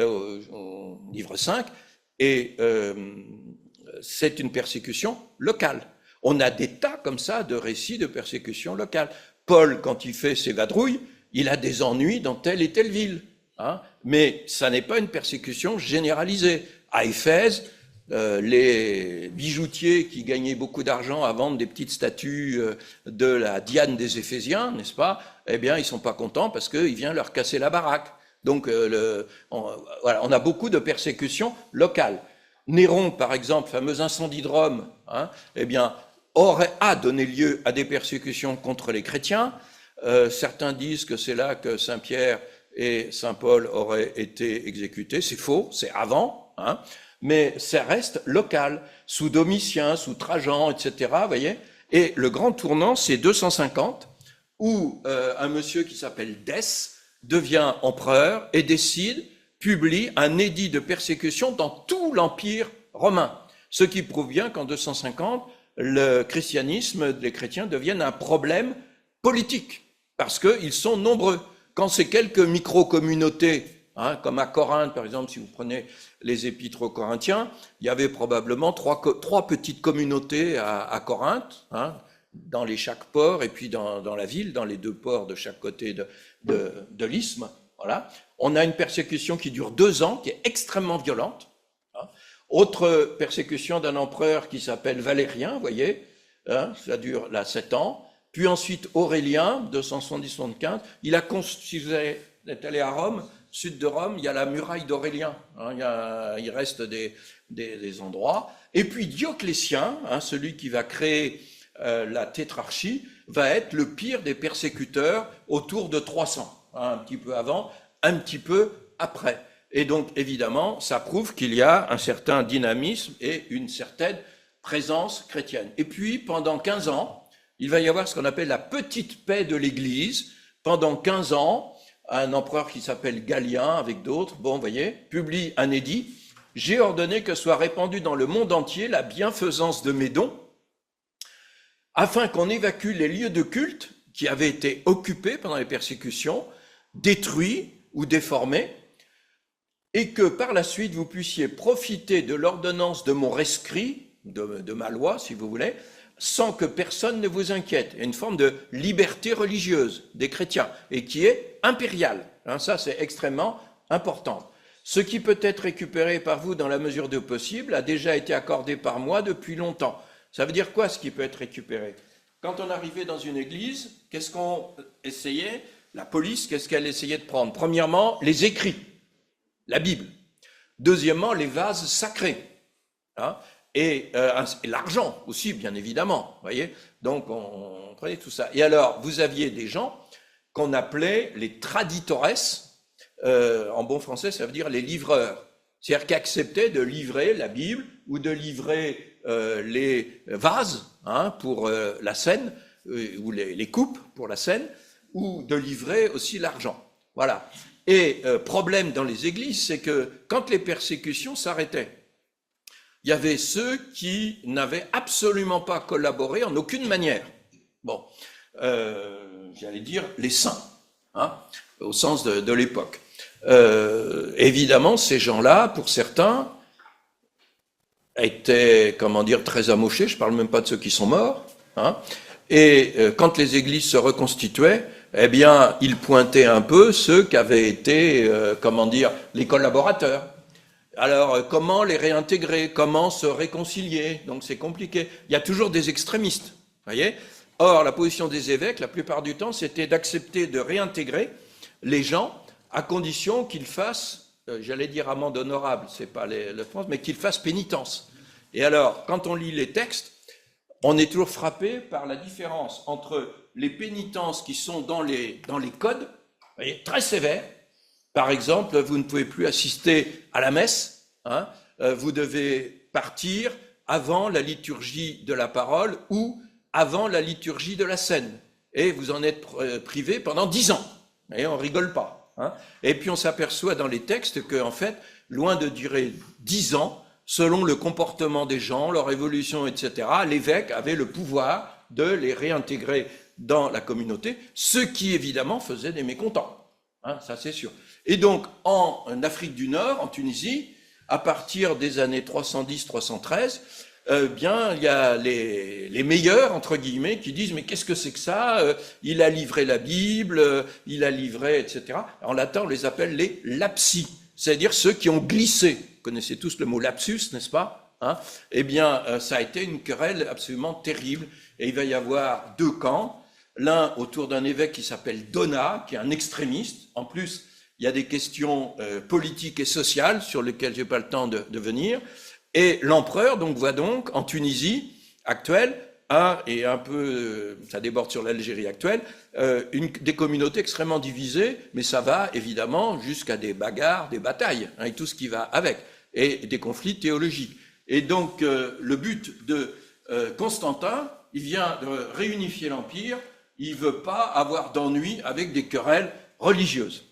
livre 5, et c'est une persécution locale. On a des tas comme ça de récits de persécution locale. Paul, quand il fait ses vadrouilles, il a des ennuis dans telle et telle ville, mais ça n'est pas une persécution généralisée. À Éphèse, les bijoutiers qui gagnaient beaucoup d'argent à vendre des petites statues de la Diane des Éphésiens, n'est-ce pas? Eh bien, ils sont pas contents parce qu'il vient leur casser la baraque. Donc, voilà, on a beaucoup de persécutions locales. Néron, par exemple, fameux incendie de Rome, hein, eh bien, a donné lieu à des persécutions contre les chrétiens. Certains disent que c'est là que Saint Pierre et Saint Paul auraient été exécutés. C'est faux, c'est avant, hein, mais ça reste local, sous Domitien, sous Trajan, etc. Voyez. Et le grand tournant, c'est 250, où un monsieur qui s'appelle Dès devient empereur et publie un édit de persécution dans tout l'Empire romain. Ce qui prouve bien qu'en 250, le christianisme, les chrétiens deviennent un problème politique, parce qu'ils sont nombreux. Quand c'est quelques micro-communautés, hein, comme à Corinthe, par exemple, si vous prenez les épîtres aux Corinthiens, il y avait probablement trois petites communautés à Corinthe, hein, dans chaque port et puis dans la ville, dans les deux ports de chaque côté de l'isthme. Voilà. On a une persécution qui dure 2 ans, qui est extrêmement violente. Hein. Autre persécution d'un empereur qui s'appelle Valérien, vous voyez, hein, ça dure là 7 ans. Puis ensuite Aurélien, 270-75. Si vous êtes allé à Rome, sud de Rome, il y a la muraille d'Aurélien. Hein, il reste des endroits. Et puis Dioclétien, hein, celui qui va créer la tétrarchie, va être le pire des persécuteurs autour de 300. Hein, un petit peu avant, un petit peu après. Et donc, évidemment, ça prouve qu'il y a un certain dynamisme et une certaine présence chrétienne. Et puis, pendant 15 ans, il va y avoir ce qu'on appelle la petite paix de l'Église. Pendant 15 ans, un empereur qui s'appelle Galien, avec d'autres, bon, vous voyez, publie un édit. J'ai ordonné que soit répandue dans le monde entier la bienfaisance de mes dons, afin qu'on évacue les lieux de culte qui avaient été occupés pendant les persécutions, détruits ou déformés, et que par la suite vous puissiez profiter de l'ordonnance de mon rescrit, de ma loi, si vous voulez, sans que personne ne vous inquiète. Il y a une forme de liberté religieuse des chrétiens, et qui est impériale. Hein, ça, c'est extrêmement important. Ce qui peut être récupéré par vous dans la mesure du possible a déjà été accordé par moi depuis longtemps. Ça veut dire quoi, ce qui peut être récupéré? Quand on arrivait dans une église, qu'est-ce qu'on essayait? La police, qu'est-ce qu'elle essayait de prendre? Premièrement, les écrits, la Bible. Deuxièmement, les vases sacrés. Hein, et l'argent aussi, bien évidemment. Voyez, donc, on prenait tout ça. Et alors, vous aviez des gens qu'on appelait les traditores. En bon français, ça veut dire les livreurs. C'est-à-dire qui acceptaient de livrer la Bible ou de livrer les vases, hein, pour la scène, ou les coupes pour la scène, ou de livrer aussi l'argent. Voilà. Et problème dans les églises, c'est que quand les persécutions s'arrêtaient, il y avait ceux qui n'avaient absolument pas collaboré en aucune manière. Bon, j'allais dire les saints, hein, au sens de l'époque. Évidemment, ces gens-là, pour certains, étaient, comment dire, très amochés. Je ne parle même pas de ceux qui sont morts. Hein, et quand les églises se reconstituaient, eh bien, ils pointaient un peu ceux qui avaient été, comment dire, les collaborateurs. Alors, comment les réintégrer? Comment se réconcilier? Donc, c'est compliqué. Il y a toujours des extrémistes, voyez. Or, la position des évêques, la plupart du temps, c'était d'accepter de réintégrer les gens à condition qu'ils fassent, j'allais dire amende honorable, c'est pas le France, mais qu'ils fassent pénitence. Et alors, quand on lit les textes, on est toujours frappé par la différence entre les pénitences qui sont dans les codes, vous voyez, très sévères. Par exemple, vous ne pouvez plus assister à la messe, hein, vous devez partir avant la liturgie de la parole ou avant la liturgie de la scène. Et vous en êtes privé pendant 10 ans. Et on rigole pas. Hein. Et puis on s'aperçoit dans les textes qu'en fait, loin de durer 10 ans, selon le comportement des gens, leur évolution, etc., l'évêque avait le pouvoir de les réintégrer dans la communauté, ce qui évidemment faisait des mécontents. Hein, ça c'est sûr. Et donc en Afrique du Nord, en Tunisie, à partir des années 310-313, bien, il y a les meilleurs, entre guillemets, qui disent « mais qu'est-ce que c'est que ça? Il a livré la Bible, il a livré, etc. » En latin, on les appelle les lapsi, c'est-à-dire ceux qui ont glissé. Vous connaissez tous le mot lapsus, n'est-ce pas? Hein, eh bien, ça a été une querelle absolument terrible. Et il va y avoir 2 camps. L'un autour d'un évêque qui s'appelle Donat, qui est un extrémiste. En plus, il y a des questions politiques et sociales sur lesquelles je n'ai pas le temps de venir. Et l'empereur donc voit donc en Tunisie actuelle, et un peu, ça déborde sur l'Algérie actuelle, des communautés extrêmement divisées, mais ça va évidemment jusqu'à des bagarres, des batailles, et tout ce qui va avec, et des conflits théologiques. Et donc le but de Constantin, il vient de réunifier l'Empire, il ne veut pas avoir d'ennui avec des querelles religieuses.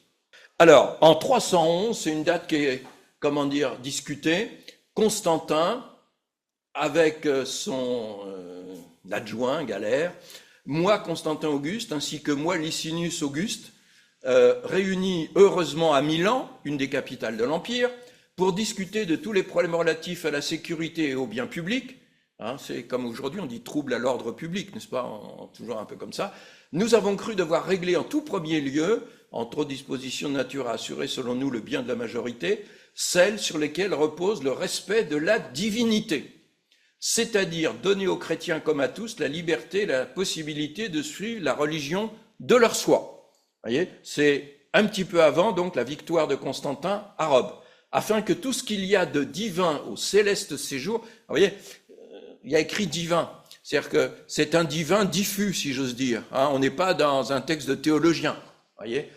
Alors, en 311, c'est une date qui est, comment dire, discutée, Constantin, avec son adjoint, Galère, moi, Constantin Auguste, ainsi que moi, Licinius Auguste, réunis heureusement à Milan, une des capitales de l'Empire, pour discuter de tous les problèmes relatifs à la sécurité et aux biens publics. Hein, c'est comme aujourd'hui, on dit trouble à l'ordre public, n'est-ce pas, toujours un peu comme ça. Nous avons cru devoir régler en tout premier lieu, entre autres dispositions de nature à assurer, selon nous, le bien de la majorité, celles sur lesquelles repose le respect de la divinité. C'est-à-dire donner aux chrétiens comme à tous la liberté et la possibilité de suivre la religion de leur choix. Vous voyez, c'est un petit peu avant donc la victoire de Constantin à Rome, afin que tout ce qu'il y a de divin au céleste séjour, vous voyez, il y a écrit divin, c'est-à-dire que c'est un divin diffus, si j'ose dire. Hein, on n'est pas dans un texte de théologien, vous voyez,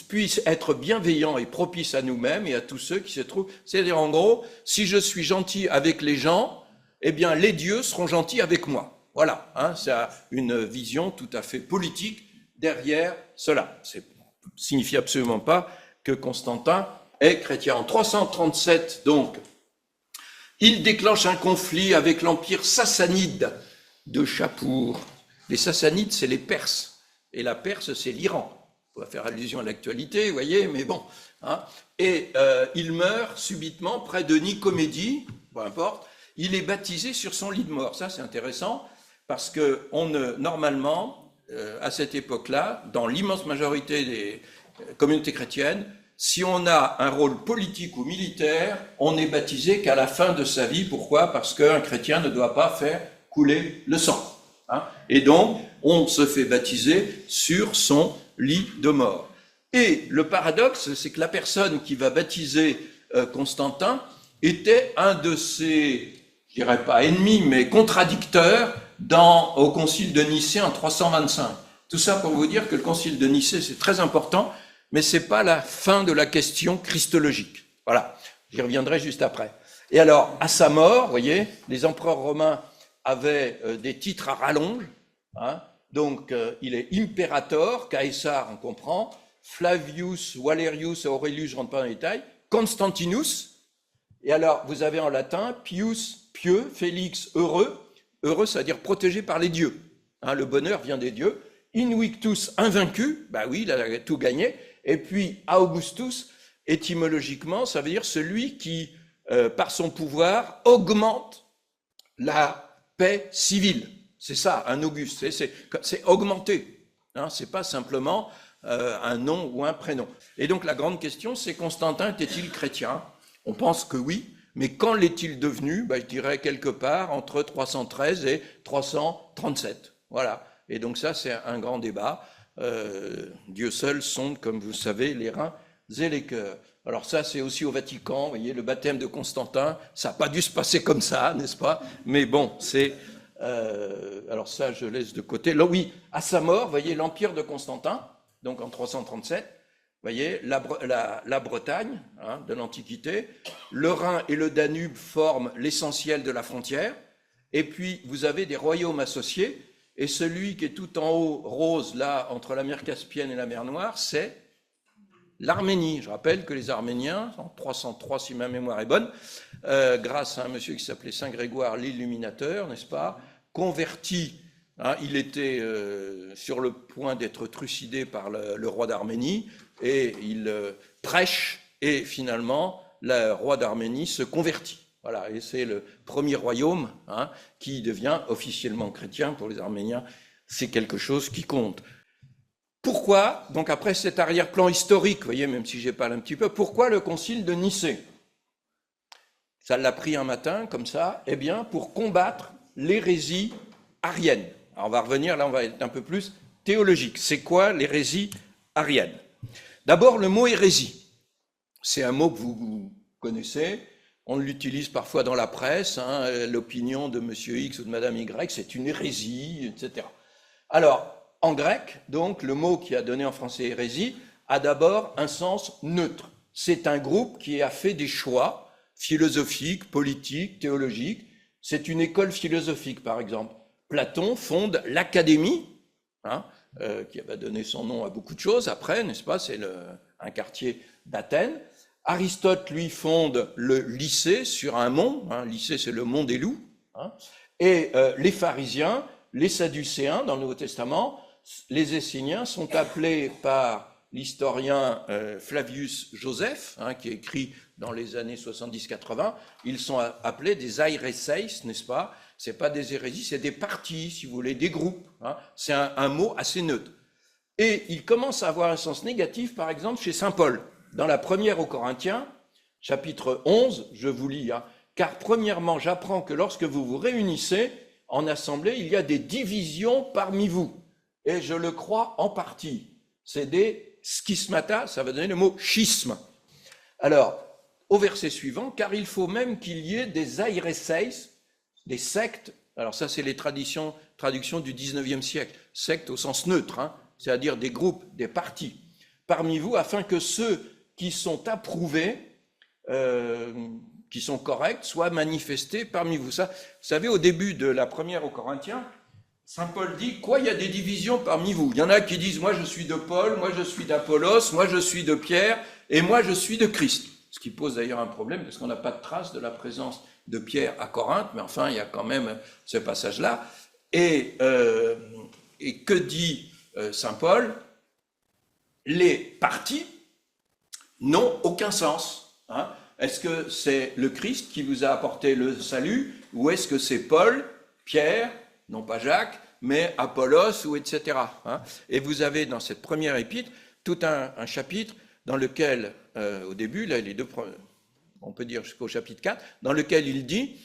puisse être bienveillant et propice à nous-mêmes et à tous ceux qui se trouvent. C'est-à-dire, en gros, si je suis gentil avec les gens, eh bien, les dieux seront gentils avec moi. Voilà, hein, ça a une vision tout à fait politique derrière cela. Ça ne signifie absolument pas que Constantin est chrétien. En 337, donc, il déclenche un conflit avec l'empire sassanide de Chapour. Les Sassanides, c'est les Perses, et la Perse, c'est l'Iran. On va faire allusion à l'actualité, vous voyez, mais bon. Hein. Et il meurt subitement près de Nicomédie, peu importe. Il est baptisé sur son lit de mort. Ça, c'est intéressant, parce que normalement, à cette époque-là, dans l'immense majorité des communautés chrétiennes, si on a un rôle politique ou militaire, on n'est baptisé qu'à la fin de sa vie. Pourquoi? Parce qu'un chrétien ne doit pas faire couler le sang. Hein. Et donc, on se fait baptiser sur son lit de mort. Et le paradoxe, c'est que la personne qui va baptiser Constantin était un de ses, je dirais pas ennemis, mais contradicteurs au concile de Nicée en 325. Tout ça pour vous dire que le concile de Nicée, c'est très important, mais ce n'est pas la fin de la question christologique. Voilà, j'y reviendrai juste après. Et alors, à sa mort, vous voyez, les empereurs romains avaient des titres à rallonge, hein, donc il est imperator, Caesar, on comprend, Flavius, Valerius, Aurelius, je ne rentre pas dans les détails, Constantinus, et alors vous avez en latin Pius, pieux, Félix, heureux, heureux ça veut dire protégé par les dieux, hein, le bonheur vient des dieux, Invictus, invaincu, bah oui, il a tout gagné, et puis Augustus, étymologiquement, ça veut dire celui qui, par son pouvoir, augmente la paix civile. C'est ça, un Auguste, c'est augmenté. Hein, c'est pas simplement un nom ou un prénom. Et donc la grande question, c'est Constantin était-il chrétien? On pense que oui, mais quand l'est-il devenu? Je dirais quelque part entre 313 et 337. Voilà. Et donc ça, c'est un grand débat. Dieu seul sonde, comme vous savez, les reins et les cœurs. Alors ça, c'est aussi au Vatican, vous voyez, le baptême de Constantin, ça n'a pas dû se passer comme ça, n'est-ce pas? Mais bon, c'est... alors ça, je laisse de côté. Là, oui, à sa mort, vous voyez, l'empire de Constantin, donc en 337, vous voyez, la Bretagne, hein, de l'Antiquité, le Rhin et le Danube forment l'essentiel de la frontière, et puis vous avez des royaumes associés, et celui qui est tout en haut, rose, là, entre la mer Caspienne et la mer Noire, c'est l'Arménie. Je rappelle que les Arméniens, en 303, si ma mémoire est bonne, grâce à un monsieur qui s'appelait Saint Grégoire l'Illuminateur, n'est-ce pas, converti, hein, il était sur le point d'être trucidé par le roi d'Arménie, et il prêche, et finalement, le roi d'Arménie se convertit. Voilà, et c'est le premier royaume, hein, qui devient officiellement chrétien. Pour les Arméniens, c'est quelque chose qui compte. Pourquoi, donc après cet arrière-plan historique, vous voyez, même si j'épale un petit peu, pourquoi le concile de Nicée? Ça l'a pris un matin, comme ça, eh bien, pour combattre l'hérésie arienne. Alors on va revenir, là on va être un peu plus théologique. C'est quoi l'hérésie arienne? D'abord, le mot hérésie, c'est un mot que vous connaissez. On l'utilise parfois dans la presse, hein, l'opinion de monsieur X ou de madame Y, c'est une hérésie, etc. Alors, en grec, donc, le mot qui a donné en français hérésie a d'abord un sens neutre. C'est un groupe qui a fait des choix philosophiques, politiques, théologiques. C'est une école philosophique, par exemple. Platon fonde l'Académie, hein, qui va donner son nom à beaucoup de choses après, n'est-ce pas? C'est un quartier d'Athènes. Aristote, lui, fonde le lycée sur un mont. Hein, lycée, c'est le mont des loups. Hein, et les pharisiens, les sadducéens, dans le Nouveau Testament, les Esséniens sont appelés par l'historien Flavius Joseph, hein, qui écrit dans les années 70-80, ils sont appelés des aireseis, n'est-ce pas? C'est pas des hérésies, c'est des partis, si vous voulez, des groupes. Hein. C'est un mot assez neutre. Et il commence à avoir un sens négatif, par exemple, chez saint Paul. Dans la première aux Corinthiens, chapitre 11, je vous lis, hein, « Car premièrement, j'apprends que lorsque vous vous réunissez en assemblée, il y a des divisions parmi vous. Et je le crois en partie. C'est des schismata, ça va donner le mot schisme. Alors, au verset suivant, car il faut même qu'il y ait des aireseis, des sectes. Alors ça, c'est les traductions du 19e siècle. Sectes au sens neutre, hein, c'est-à-dire des groupes, des partis, parmi vous, afin que ceux qui sont approuvés, qui sont corrects, soient manifestés parmi vous. Ça, vous savez, au début de la première aux Corinthiens, saint Paul dit, quoi, il y a des divisions parmi vous. Il y en a qui disent, moi je suis de Paul, moi je suis d'Apollos, moi je suis de Pierre, et moi je suis de Christ. Ce qui pose d'ailleurs un problème, parce qu'on n'a pas de trace de la présence de Pierre à Corinthe, mais enfin, il y a quand même ce passage-là. Et que dit saint Paul? Les partis n'ont aucun sens. Hein. Est-ce que c'est le Christ qui vous a apporté le salut, ou est-ce que c'est Paul, Pierre, non pas Jacques, mais Apollos, ou etc. Hein. Et vous avez dans cette première épître tout un chapitre dans lequel, au début, là, les deux, on peut dire jusqu'au chapitre 4, dans lequel il dit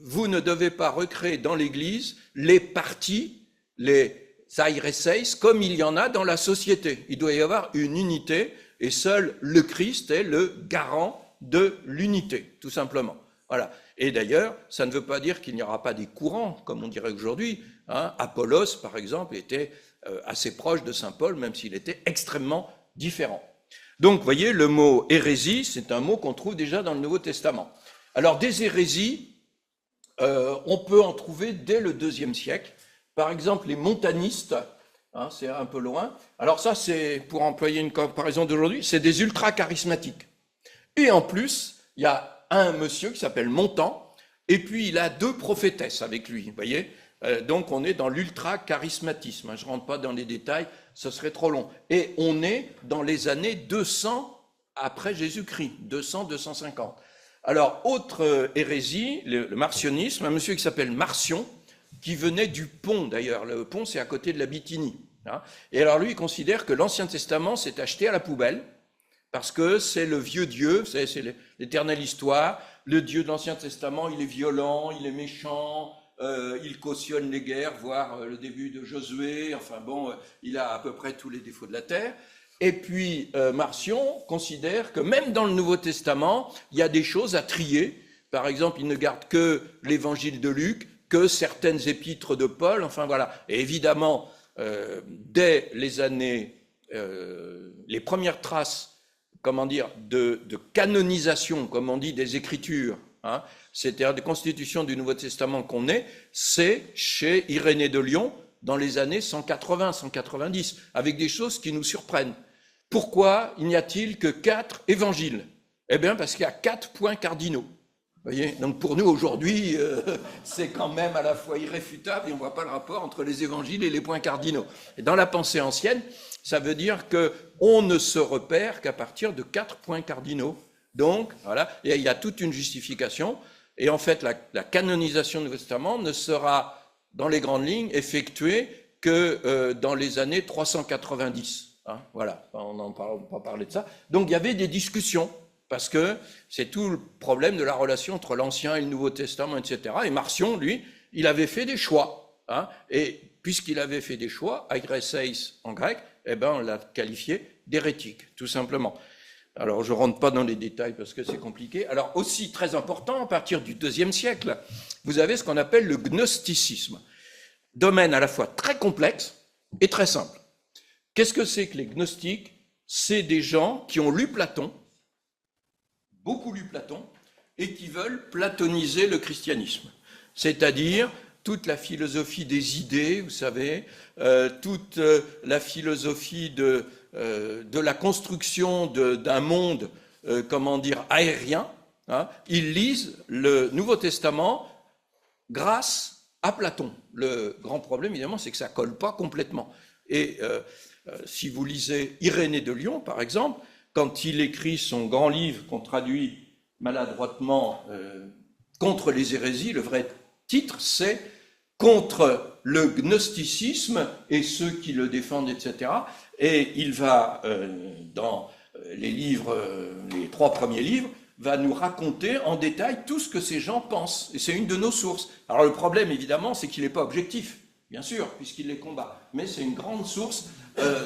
vous ne devez pas recréer dans l'Église les partis, les aireseis, comme il y en a dans la société. Il doit y avoir une unité, et seul le Christ est le garant de l'unité, tout simplement. Voilà. Et d'ailleurs, ça ne veut pas dire qu'il n'y aura pas des courants, comme on dirait aujourd'hui. Hein. Apollos, par exemple, était assez proche de saint Paul, même s'il était extrêmement différent. Donc, vous voyez, le mot hérésie, c'est un mot qu'on trouve déjà dans le Nouveau Testament. Alors, des hérésies, on peut en trouver dès le IIe siècle. Par exemple, les montanistes, hein, c'est un peu loin. Alors ça, c'est, pour employer une comparaison d'aujourd'hui, c'est des ultra-charismatiques. Et en plus, il y a un monsieur qui s'appelle Montan, et puis il a deux prophétesses avec lui, vous voyez. Donc on est dans l'ultra-charismatisme. Je ne rentre pas dans les détails, ce serait trop long. Et on est dans les années 200 après Jésus-Christ, 200-250. Alors, autre hérésie, le marcionisme, un monsieur qui s'appelle Marcion, qui venait du Pont, d'ailleurs. Le Pont, c'est à côté de la Bithynie. Hein. Et alors, lui, il considère que l'Ancien Testament s'est acheté à la poubelle, parce que c'est le vieux Dieu, c'est l'éternelle histoire. Le Dieu de l'Ancien Testament, il est violent, il est méchant, il cautionne les guerres, voire le début de Josué. Enfin bon, il a à peu près tous les défauts de la terre. Et puis, Marcion considère que même dans le Nouveau Testament, il y a des choses à trier. Par exemple, il ne garde que l'évangile de Luc, que certaines épîtres de Paul, enfin voilà. Et évidemment, dès les années, les premières traces, comment dire, de canonisation, comme on dit, des Écritures, hein, c'est-à-dire des constitutions du Nouveau Testament qu'on est, c'est chez Irénée de Lyon, dans les années 180, 190, avec des choses qui nous surprennent. Pourquoi n'y a-t-il que 4 évangiles? Eh bien, parce qu'il y a 4 points cardinaux. Vous voyez, donc pour nous aujourd'hui, c'est quand même à la fois irréfutable et on ne voit pas le rapport entre les évangiles et les points cardinaux. Et dans la pensée ancienne, ça veut dire qu'on ne se repère qu'à partir de 4 points cardinaux. Donc, voilà, et il y a toute une justification. Et en fait, la canonisation du Nouveau Testament ne sera, dans les grandes lignes, effectuée que dans les années 390. Hein, voilà, on n'a pas parlé de ça. Donc il y avait des discussions. Parce que c'est tout le problème de la relation entre l'Ancien et le Nouveau Testament, etc. Et Marcion, lui, il avait fait des choix. Hein, et puisqu'il avait fait des choix, aireseis en grec, eh ben, on l'a qualifié d'hérétique, tout simplement. Alors, je ne rentre pas dans les détails parce que c'est compliqué. Alors, aussi très important, à partir du IIe siècle, vous avez ce qu'on appelle le gnosticisme. Domaine à la fois très complexe et très simple. Qu'est-ce que c'est que les gnostiques? C'est des gens qui ont lu Platon, beaucoup lu Platon, et qui veulent platoniser le christianisme. C'est-à-dire toute la philosophie des idées, vous savez, toute la philosophie de la construction d'un monde, aérien. Hein. Ils lisent le Nouveau Testament grâce à Platon. Le grand problème, évidemment, c'est que ça ne colle pas complètement. Et si vous lisez Irénée de Lyon, par exemple, quand il écrit son grand livre qu'on traduit maladroitement contre les hérésies, le vrai titre, c'est Contre le gnosticisme et ceux qui le défendent, etc. Et il va, dans les livres, les 3 premiers livres, va nous raconter en détail tout ce que ces gens pensent. Et c'est une de nos sources. Alors le problème, évidemment, c'est qu'il n'est pas objectif, bien sûr, puisqu'il les combat. Mais c'est une grande source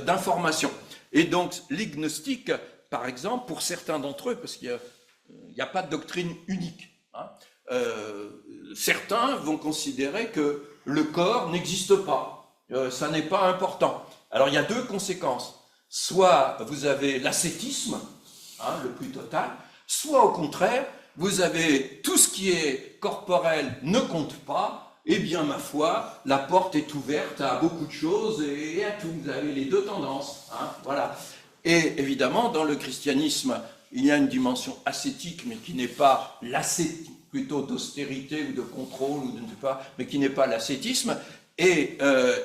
d'information. Et donc, les gnostiques, par exemple, pour certains d'entre eux, parce qu'il n'y a pas de doctrine unique, hein, certains vont considérer que le corps n'existe pas, ça n'est pas important. Alors il y a 2 conséquences. Soit vous avez l'ascétisme, hein, le plus total, soit au contraire, vous avez tout ce qui est corporel ne compte pas, eh bien ma foi, la porte est ouverte à beaucoup de choses et à tout. Vous avez les 2 tendances. Hein, voilà. Et évidemment, dans le christianisme, il y a une dimension ascétique, mais qui n'est pas l'ascétisme, plutôt d'austérité ou de contrôle, ou de ne sais pas, mais qui n'est pas l'ascétisme, et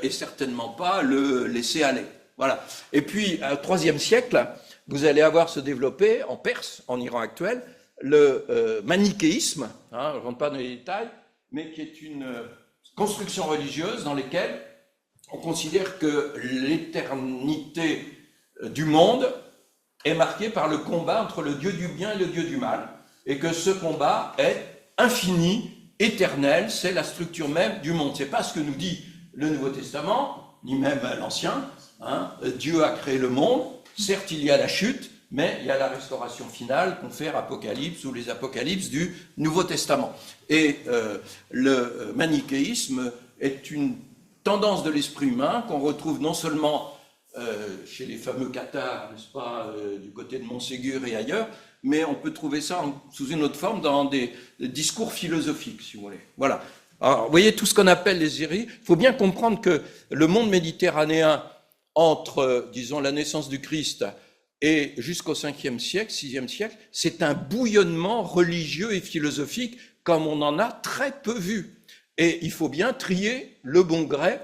certainement pas le laisser aller. Voilà. Et puis, au IIIe siècle, vous allez avoir se développer en Perse, en Iran actuel, le manichéisme, hein, je ne rentre pas dans les détails, mais qui est une construction religieuse dans laquelle on considère que l'éternité du monde est marquée par le combat entre le Dieu du bien et le Dieu du mal, et que ce combat est infini, éternel, c'est la structure même du monde. Ce n'est pas ce que nous dit le Nouveau Testament, ni même l'Ancien. Hein. Dieu a créé le monde, certes il y a la chute, mais il y a la restauration finale confère Apocalypse ou les Apocalypses du Nouveau Testament. Et le manichéisme est une tendance de l'esprit humain qu'on retrouve non seulement chez les fameux cathares, n'est-ce pas, du côté de Montségur et ailleurs, mais on peut trouver ça sous une autre forme dans des discours philosophiques, si vous voulez. Voilà. Alors, vous voyez tout ce qu'on appelle les hérésies. Il faut bien comprendre que le monde méditerranéen, entre, disons, la naissance du Christ et jusqu'au 5e siècle, 6e siècle, c'est un bouillonnement religieux et philosophique comme on en a très peu vu. Et il faut bien trier le bon grain,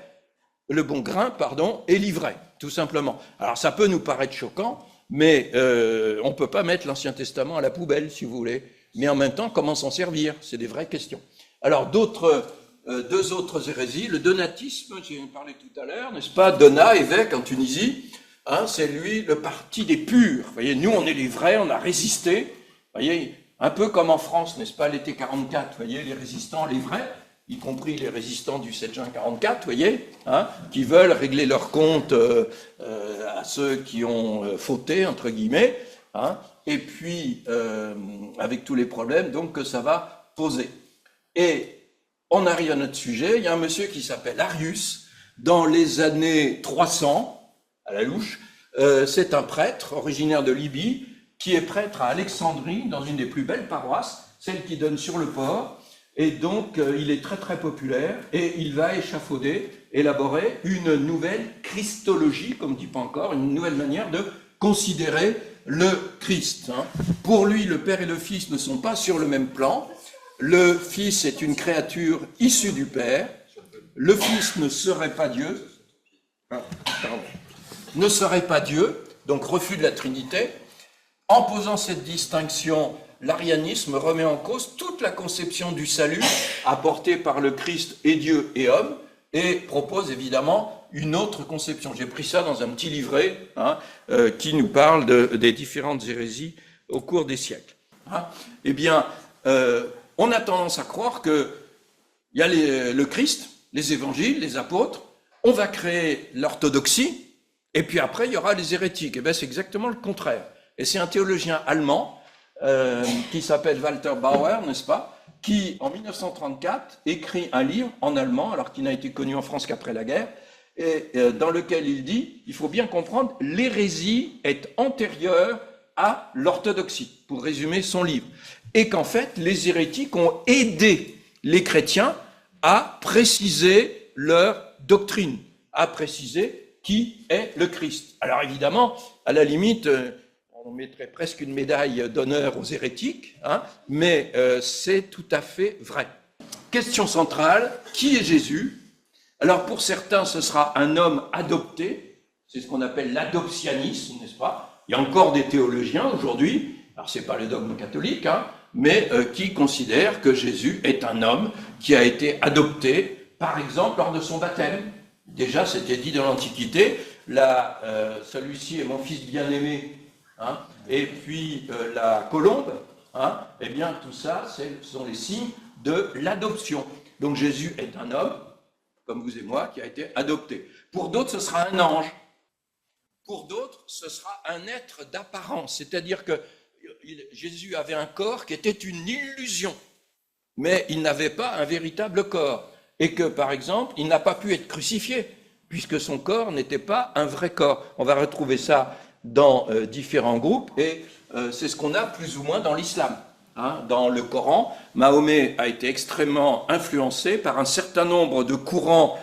et l'ivraie, tout simplement. Alors, ça peut nous paraître choquant, mais on ne peut pas mettre l'Ancien Testament à la poubelle, si vous voulez. Mais en même temps, comment s'en servir? C'est des vraies questions. Alors, 2 autres hérésies. Le donatisme, j'ai parlé tout à l'heure, n'est-ce pas? Donat, évêque en Tunisie, hein, c'est lui le parti des purs. Vous voyez, nous, on est les vrais, on a résisté. Vous voyez, un peu comme en France, n'est-ce pas, l'été 44, vous voyez, les résistants, les vrais, y compris les résistants du 7 juin 44, vous voyez, hein, qui veulent régler leurs comptes à ceux qui ont fauté, entre guillemets, hein, et puis avec tous les problèmes donc que ça va poser. Et on arrive à notre sujet, il y a un monsieur qui s'appelle Arius, dans les années 300, à la louche, c'est un prêtre originaire de Libye, qui est prêtre à Alexandrie, dans une des plus belles paroisses, celle qui donne sur le port. Et donc, il est très très populaire et il va élaborer une nouvelle christologie, comme dit pas encore, une nouvelle manière de considérer le Christ. Hein. Pour lui, le Père et le Fils ne sont pas sur le même plan. Le Fils est une créature issue du Père. Le Fils ne serait pas Dieu. Ne serait pas Dieu, donc refus de la Trinité. En posant cette distinction, l'arianisme remet en cause toute la conception du salut apportée par le Christ et Dieu et homme et propose évidemment une autre conception. J'ai pris ça dans un petit livret hein, qui nous parle des différentes hérésies au cours des siècles. Hein. Eh bien, on a tendance à croire qu'il y a le Christ, les évangiles, les apôtres, on va créer l'orthodoxie et puis après il y aura les hérétiques. Eh bien, c'est exactement le contraire. Et c'est un théologien allemand qui s'appelle Walter Bauer, n'est-ce pas, qui, en 1934, écrit un livre en allemand, alors qu'il n'a été connu en France qu'après la guerre, et dans lequel il dit, il faut bien comprendre, l'hérésie est antérieure à l'orthodoxie, pour résumer son livre. Et qu'en fait, les hérétiques ont aidé les chrétiens à préciser leur doctrine, à préciser qui est le Christ. Alors évidemment, à la limite, on mettrait presque une médaille d'honneur aux hérétiques, hein, mais c'est tout à fait vrai. Question centrale, qui est Jésus? Alors pour certains, ce sera un homme adopté, c'est ce qu'on appelle l'adoptianisme, n'est-ce pas? Il y a encore des théologiens aujourd'hui, alors c'est pas le dogme catholique, hein, mais qui considèrent que Jésus est un homme qui a été adopté, par exemple, lors de son baptême. Déjà, c'était dit dans l'Antiquité, celui-ci est mon fils bien-aimé, hein, et puis la colombe, hein, eh bien tout ça, ce sont les signes de l'adoption. Donc Jésus est un homme, comme vous et moi, qui a été adopté. Pour d'autres, ce sera un ange. Pour d'autres, ce sera un être d'apparence, c'est-à-dire que Jésus avait un corps qui était une illusion, mais il n'avait pas un véritable corps. Et que, par exemple, il n'a pas pu être crucifié, puisque son corps n'était pas un vrai corps. On va retrouver ça dans différents groupes, et c'est ce qu'on a plus ou moins dans l'islam. Hein. Dans le Coran, Mahomet a été extrêmement influencé par un certain nombre de courants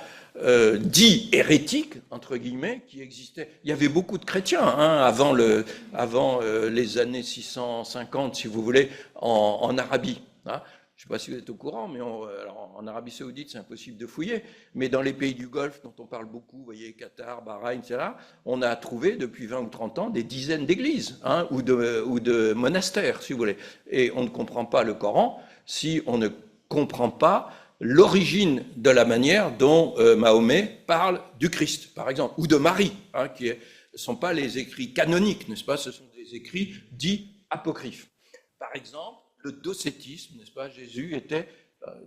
dits hérétiques, entre guillemets, qui existaient. Il y avait beaucoup de chrétiens hein, avant les années 650, si vous voulez, en Arabie. Hein. Je ne sais pas si vous êtes au courant, mais alors en Arabie Saoudite, c'est impossible de fouiller. Mais dans les pays du Golfe, dont on parle beaucoup, vous voyez, Qatar, Bahreïn, etc., on a trouvé depuis 20 ou 30 ans des dizaines d'églises hein, ou de monastères, si vous voulez. Et on ne comprend pas le Coran si on ne comprend pas l'origine de la manière dont Mahomet parle du Christ, par exemple, ou de Marie, hein, qui ne sont pas les écrits canoniques, n'est-ce pas? Ce sont des écrits dits apocryphes. Par exemple, le docétisme, n'est-ce pas? Jésus était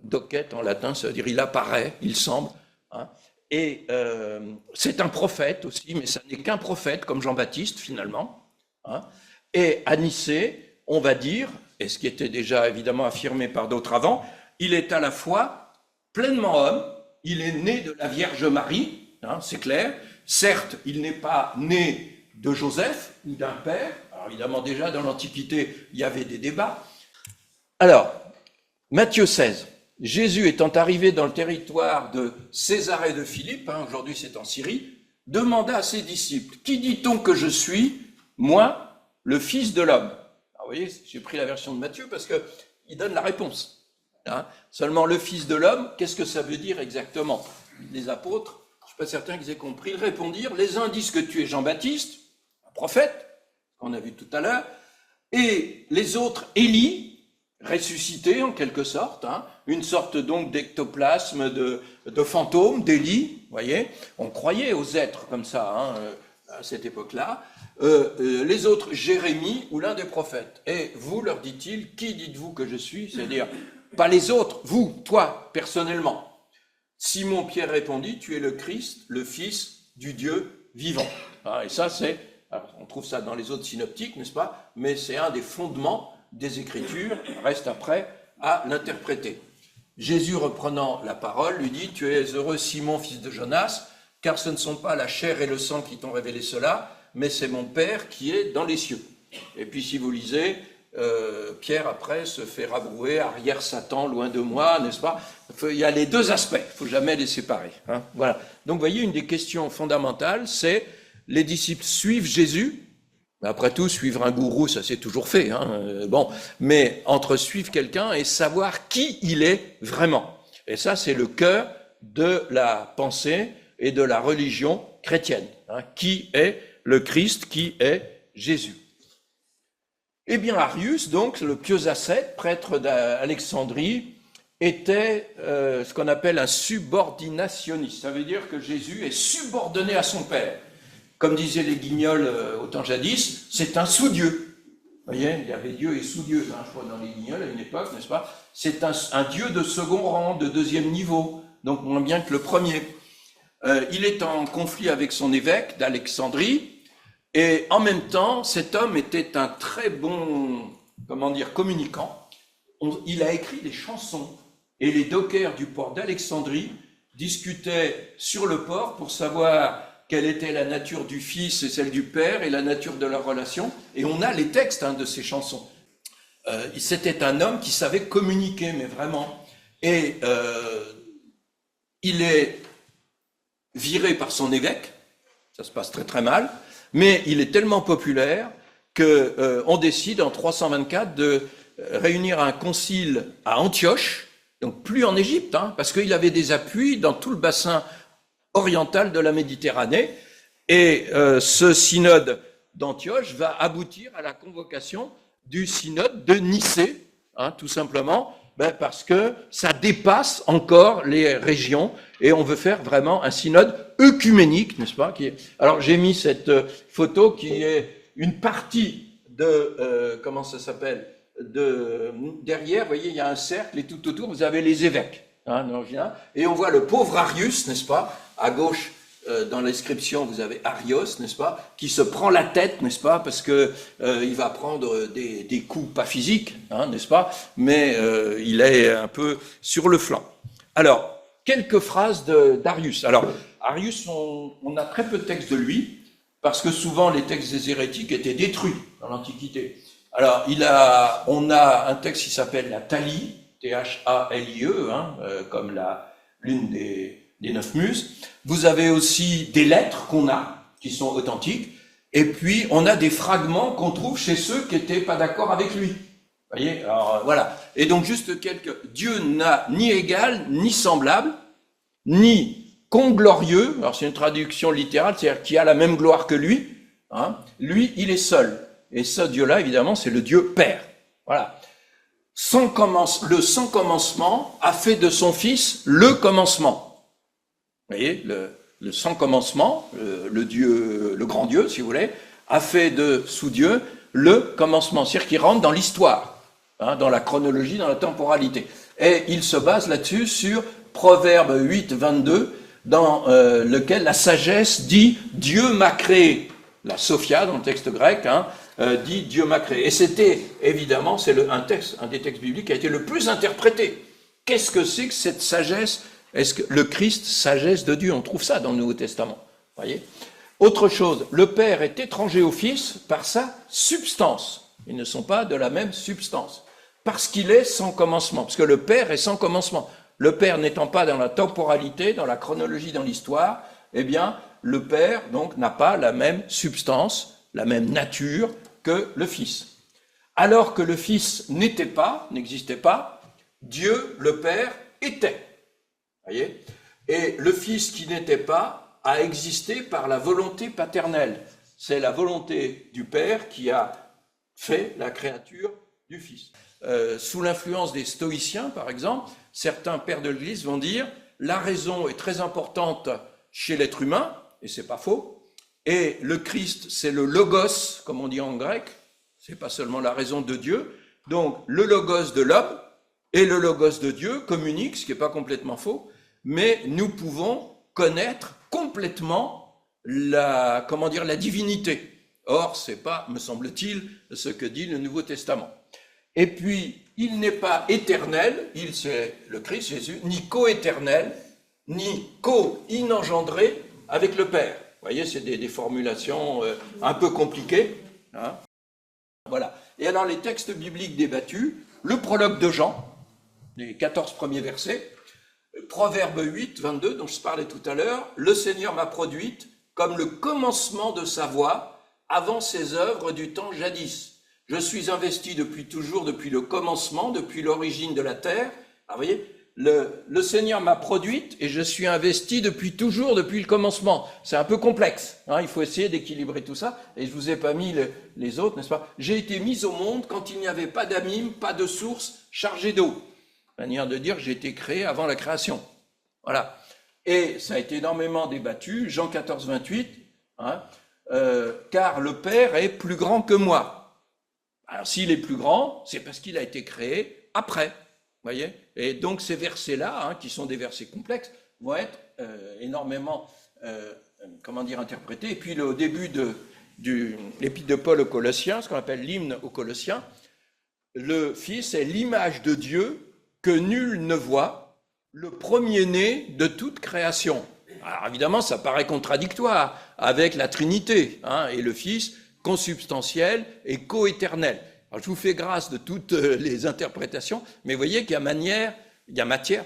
docet en latin, ça veut dire il apparaît, il semble. Hein, et c'est un prophète aussi, mais ça n'est qu'un prophète, comme Jean-Baptiste finalement. Hein, et à Nicée, on va dire, et ce qui était déjà évidemment affirmé par d'autres avant, il est à la fois pleinement homme, il est né de la Vierge Marie, hein, c'est clair. Certes, il n'est pas né de Joseph ou d'un père. Alors évidemment, déjà dans l'Antiquité, il y avait des débats. Alors, Matthieu 16, Jésus étant arrivé dans le territoire de Césarée de Philippe, hein, aujourd'hui c'est en Syrie, demanda à ses disciples, « Qui dit-on que je suis, moi, le Fils de l'homme ?» Alors vous voyez, j'ai pris la version de Matthieu parce qu'il donne la réponse. Hein. Seulement le Fils de l'homme, qu'est-ce que ça veut dire exactement? Les apôtres, je ne suis pas certain qu'ils aient compris, ils répondirent, les uns disent que tu es Jean-Baptiste, un prophète, qu'on a vu tout à l'heure, et les autres, Élie, ressuscité en quelque sorte, hein, une sorte donc d'ectoplasme, de fantôme, d'Élie, voyez, on croyait aux êtres comme ça hein, à cette époque-là, les autres, Jérémie ou l'un des prophètes. Et vous, leur dit-il, qui dites-vous que je suis? C'est-à-dire, pas les autres, vous, toi, personnellement. Simon-Pierre répondit, tu es le Christ, le Fils du Dieu vivant. Ah, et ça, on trouve ça dans les autres synoptiques, n'est-ce pas? Mais c'est un des fondements des Écritures, reste après à l'interpréter. Jésus, reprenant la parole, lui dit, tu es heureux Simon, fils de Jonas, car ce ne sont pas la chair et le sang qui t'ont révélé cela, mais c'est mon Père qui est dans les cieux. Et puis si vous lisez, Pierre après se fait rabrouer, arrière Satan, loin de moi, n'est-ce pas? Il y a les deux aspects, il ne faut jamais les séparer. Hein, voilà. Donc vous voyez, une des questions fondamentales, c'est les disciples suivent Jésus. Après tout, suivre un gourou, ça s'est toujours fait. Hein, bon, mais entre suivre quelqu'un et savoir qui il est vraiment. Et ça, c'est le cœur de la pensée et de la religion chrétienne. Hein, qui est le Christ, qui est Jésus. Eh bien, Arius, donc, le pieux ascète, prêtre d'Alexandrie, était ce qu'on appelle un subordinationniste. Ça veut dire que Jésus est subordonné à son Père. Comme disaient les Guignols au temps jadis, c'est un sous-dieu. Vous voyez, il y avait Dieu et sous-dieu, hein, je crois, dans les Guignols à une époque, n'est-ce pas? C'est un Dieu de second rang, de deuxième niveau, donc moins bien que le premier. Il est en conflit avec son évêque d'Alexandrie, Et en même temps, cet homme était un très bon, comment dire, communicant. Il a écrit des chansons. Et les dockers du port d'Alexandrie discutaient sur le port pour savoir quelle était la nature du fils et celle du père et la nature de leur relation. Et on a les textes de ces chansons. C'était un homme qui savait communiquer, mais vraiment. Et il est viré par son évêque, ça se passe très très mal, mais il est tellement populaire qu'on décide en 324 de réunir un concile à Antioche, donc plus en Égypte, parce qu'il avait des appuis dans tout le bassin oriental de la Méditerranée, et ce synode d'Antioche va aboutir à la convocation du synode de Nicée, tout simplement, parce que ça dépasse encore les régions et on veut faire vraiment un synode œcuménique, n'est-ce pas? Alors j'ai mis cette photo qui est une partie de, comment ça s'appelle, derrière, vous voyez, il y a un cercle et tout autour, vous avez les évêques, et on voit le pauvre Arius, n'est-ce pas, à gauche. Dans l'inscription, vous avez Arios, n'est-ce pas, qui se prend la tête, n'est-ce pas, parce que il va prendre des coups pas physiques, n'est-ce pas, mais il est un peu sur le flanc. Alors, quelques phrases d'Arius. Alors, Arius, on a très peu de textes de lui, parce que souvent les textes des hérétiques étaient détruits dans l'Antiquité. Alors, on a un texte qui s'appelle la Thalie, T-H-A-L-I-E, comme l'une des 9 muses. Vous avez aussi des lettres qu'on a, qui sont authentiques, et puis on a des fragments qu'on trouve chez ceux qui n'étaient pas d'accord avec lui. Vous voyez, alors voilà. Et donc juste Dieu n'a ni égal, ni semblable, ni conglorieux, alors c'est une traduction littérale, c'est-à-dire qui a la même gloire que lui, lui, il est seul. Et ce Dieu-là, évidemment, c'est le Dieu Père. Voilà. Le sans commencement a fait de son Fils le commencement. Vous voyez, le sans commencement, le grand Dieu, si vous voulez, a fait de sous Dieu le commencement, c'est-à-dire qu'il rentre dans l'histoire, dans la chronologie, dans la temporalité. Et il se base là-dessus sur Proverbe 8, 22, dans lequel la sagesse dit « Dieu m'a créé ». La Sophia, dans le texte grec, dit « Dieu m'a créé ». Et c'était, évidemment, c'est un des textes bibliques qui a été le plus interprété. Qu'est-ce que c'est que cette sagesse ? Est-ce que le Christ, sagesse de Dieu, on trouve ça dans le Nouveau Testament, voyez. Autre chose, le Père est étranger au Fils par sa substance. Ils ne sont pas de la même substance. Parce qu'il est sans commencement, parce que le Père est sans commencement. Le Père n'étant pas dans la temporalité, dans la chronologie, dans l'histoire, eh bien, le Père, donc, n'a pas la même substance, la même nature que le Fils. Alors que le Fils n'existait pas, Dieu, le Père, était. Voyez ? Et le Fils qui n'était pas a existé par la volonté paternelle. C'est la volonté du Père qui a fait la créature du Fils. Sous l'influence des stoïciens, par exemple, certains pères de l'Église vont dire la raison est très importante chez l'être humain, et c'est pas faux, et le Christ, c'est le logos, comme on dit en grec, c'est pas seulement la raison de Dieu, donc le logos de l'homme et le logos de Dieu communiquent, ce qui n'est pas complètement faux, mais nous pouvons connaître complètement la divinité. Or, c'est pas, me semble-t-il, ce que dit le Nouveau Testament. Et puis, il n'est pas éternel, c'est le Christ Jésus, ni co-éternel, ni co-inengendré avec le Père. Vous voyez, c'est des formulations un peu compliquées. Voilà. Et alors, les textes bibliques débattus, le prologue de Jean, les 14 premiers versets, Proverbe 8, 22, dont je parlais tout à l'heure, « Le Seigneur m'a produite comme le commencement de sa voix, avant ses œuvres du temps jadis. Je suis investi depuis toujours, depuis le commencement, depuis l'origine de la terre. » Alors, vous voyez, le Seigneur m'a produite et je suis investi depuis toujours, depuis le commencement. C'est un peu complexe, il faut essayer d'équilibrer tout ça. Et je vous ai pas mis les autres, n'est-ce pas? J'ai été mis au monde quand il n'y avait pas d'abîme, pas de source chargée d'eau. Manière de dire, j'ai été créé avant la création. Voilà. Et ça a été énormément débattu, Jean 14, 28, car le Père est plus grand que moi. Alors s'il est plus grand, c'est parce qu'il a été créé après. Voyez. Et donc ces versets-là, qui sont des versets complexes, vont être énormément interprétés. Et puis au début de l'épître de Paul aux Colossiens, ce qu'on appelle l'hymne aux Colossiens, le Fils est l'image de Dieu que nul ne voit, le premier-né de toute création. Alors évidemment, ça paraît contradictoire avec la Trinité, et le Fils consubstantiel et coéternel. Alors je vous fais grâce de toutes les interprétations, mais vous voyez qu'il y a matière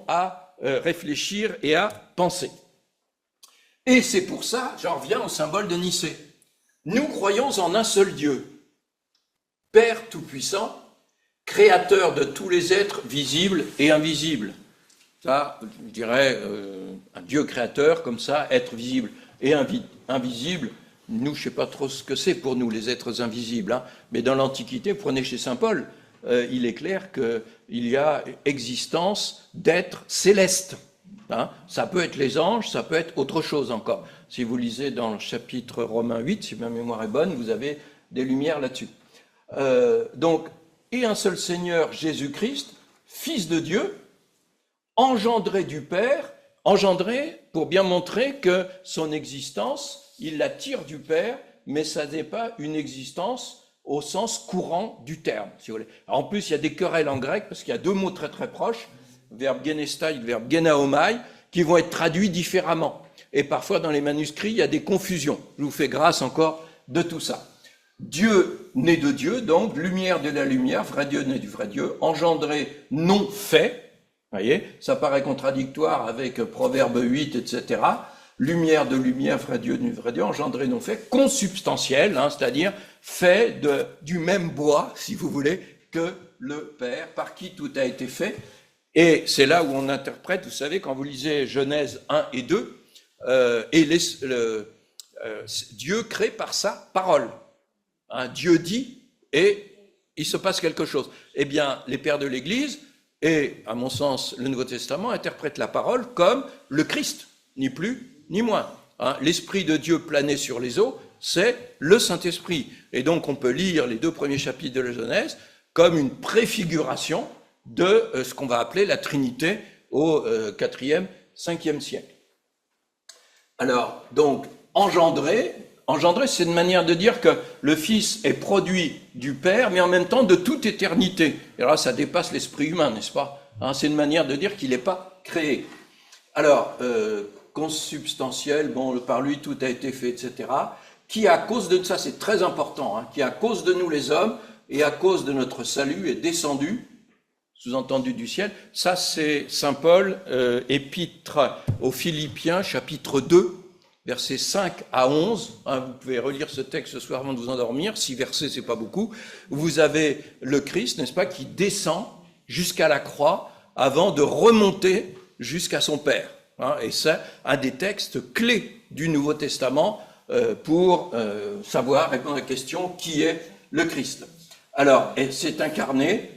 à réfléchir et à penser. Et c'est pour ça, j'en reviens au symbole de Nicée. Nous croyons en un seul Dieu, Père Tout-Puissant, Créateur de tous les êtres visibles et invisibles. Ça, je dirais, un Dieu créateur, comme ça, être visible et invisible. Nous, je ne sais pas trop ce que c'est pour nous, les êtres invisibles, mais dans l'Antiquité, prenez chez saint Paul, il est clair qu'il y a existence d'êtres célestes. Ça peut être les anges, ça peut être autre chose encore. Si vous lisez dans le chapitre Romains 8, si ma mémoire est bonne, vous avez des lumières là-dessus. Donc, et un seul Seigneur, Jésus-Christ, Fils de Dieu, engendré du Père, engendré pour bien montrer que son existence, il la tire du Père, mais ça n'est pas une existence au sens courant du terme, si vous voulez. Alors, en plus, il y a des querelles en grec, parce qu'il y a deux mots très très proches, le verbe genestai et le verbe genaomai, qui vont être traduits différemment. Et parfois, dans les manuscrits, il y a des confusions. Je vous fais grâce encore de tout ça. Dieu né de Dieu, donc lumière de la lumière, vrai Dieu né du vrai Dieu, engendré non fait, voyez, ça paraît contradictoire avec Proverbe 8, etc. Lumière de lumière, vrai Dieu du vrai Dieu, engendré non fait, consubstantiel, c'est-à-dire fait du même bois, si vous voulez, que le Père, par qui tout a été fait. Et c'est là où on interprète, vous savez, quand vous lisez Genèse 1 et 2, Dieu crée par sa parole. Dieu dit et il se passe quelque chose. Eh bien, les pères de l'Église, et à mon sens le Nouveau Testament, interprètent la parole comme le Christ, ni plus ni moins. L'Esprit de Dieu planait sur les eaux, c'est le Saint-Esprit. Et donc on peut lire les 2 premiers chapitres de la Genèse comme une préfiguration de ce qu'on va appeler la Trinité au 4e, 5e siècle. Alors, donc, engendré, c'est une manière de dire que le Fils est produit du Père, mais en même temps de toute éternité. Et là, ça dépasse l'esprit humain, n'est-ce pas ? C'est une manière de dire qu'il n'est pas créé. Alors, consubstantiel, par lui tout a été fait, etc. Qui, à cause de ça, c'est très important, qui, à cause de nous les hommes, et à cause de notre salut, est descendu, sous-entendu du ciel. Ça, c'est saint Paul, épître aux Philippiens, chapitre 2, versets 5 à 11, vous pouvez relire ce texte ce soir avant de vous endormir, 6 versets, c'est pas beaucoup. Vous avez le Christ, n'est-ce pas, qui descend jusqu'à la croix avant de remonter jusqu'à son Père. Et c'est un des textes clés du Nouveau Testament pour savoir, répondre à la question qui est le Christ. Alors, c'est incarné,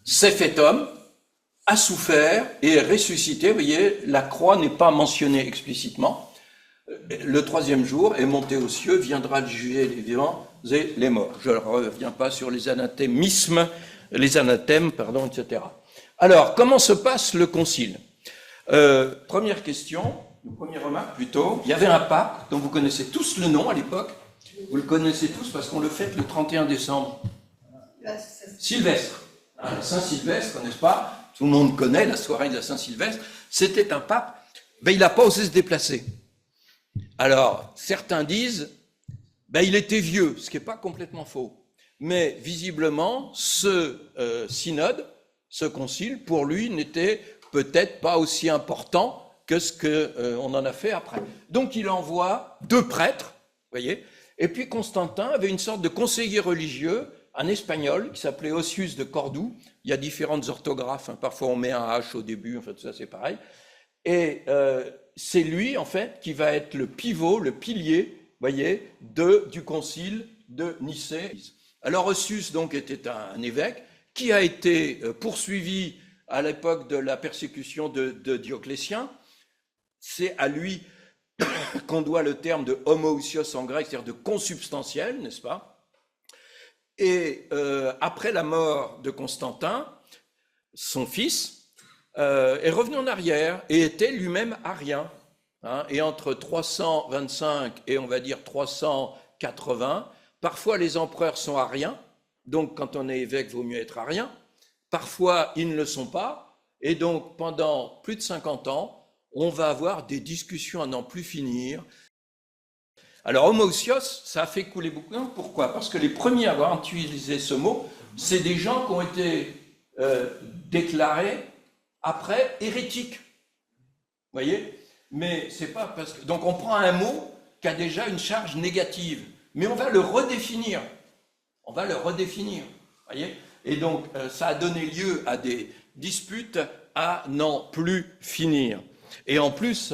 s'est fait homme, a souffert et est ressuscité. Vous voyez, la croix n'est pas mentionnée explicitement. Le 3e jour est monté aux cieux, viendra juger les vivants et les morts. Je ne reviens pas sur les anathèmes, etc. Alors, comment se passe le concile ? Première question, première remarque plutôt. Il y avait un pape dont vous connaissez tous le nom à l'époque. Vous le connaissez tous parce qu'on le fête le 31 décembre. Sylvestre. Saint-Sylvestre, n'est-ce pas ? Tout le monde connaît la soirée de la Saint-Sylvestre. C'était un pape, il n'a pas osé se déplacer. Alors, certains disent, il était vieux, ce qui n'est pas complètement faux. Mais visiblement, ce synode, ce concile, pour lui, n'était peut-être pas aussi important que ce qu'on en a fait après. Donc, il envoie 2 prêtres, voyez, et puis Constantin avait une sorte de conseiller religieux, un espagnol qui s'appelait Osius de Cordoue. Il y a différentes orthographes, parfois on met un H au début, en fait, ça c'est pareil. Et c'est lui, en fait, qui va être le pivot, le pilier, voyez, du concile de Nicée. Alors Osius, donc, était un évêque qui a été poursuivi à l'époque de la persécution de Dioclétien. C'est à lui qu'on doit le terme de homoousios en grec, c'est-à-dire de consubstantiel, n'est-ce pas ? Et après la mort de Constantin, son fils est revenu en arrière et était lui-même arien. hein, et entre 325 et on va dire 380, parfois les empereurs sont ariens, donc quand on est évêque, il vaut mieux être arien. Parfois, ils ne le sont pas, et donc pendant plus de 50 ans, on va avoir des discussions à n'en plus finir. Alors, homoousios, ça a fait couler beaucoup d'encre. Pourquoi? Parce que les premiers à avoir utilisé ce mot, c'est des gens qui ont été déclarés après hérétiques. Vous voyez? Mais c'est pas parce que. Donc, on prend un mot qui a déjà une charge négative, mais on va le redéfinir. On va le redéfinir. Vous voyez? Et donc, ça a donné lieu à des disputes à n'en plus finir. Et en plus,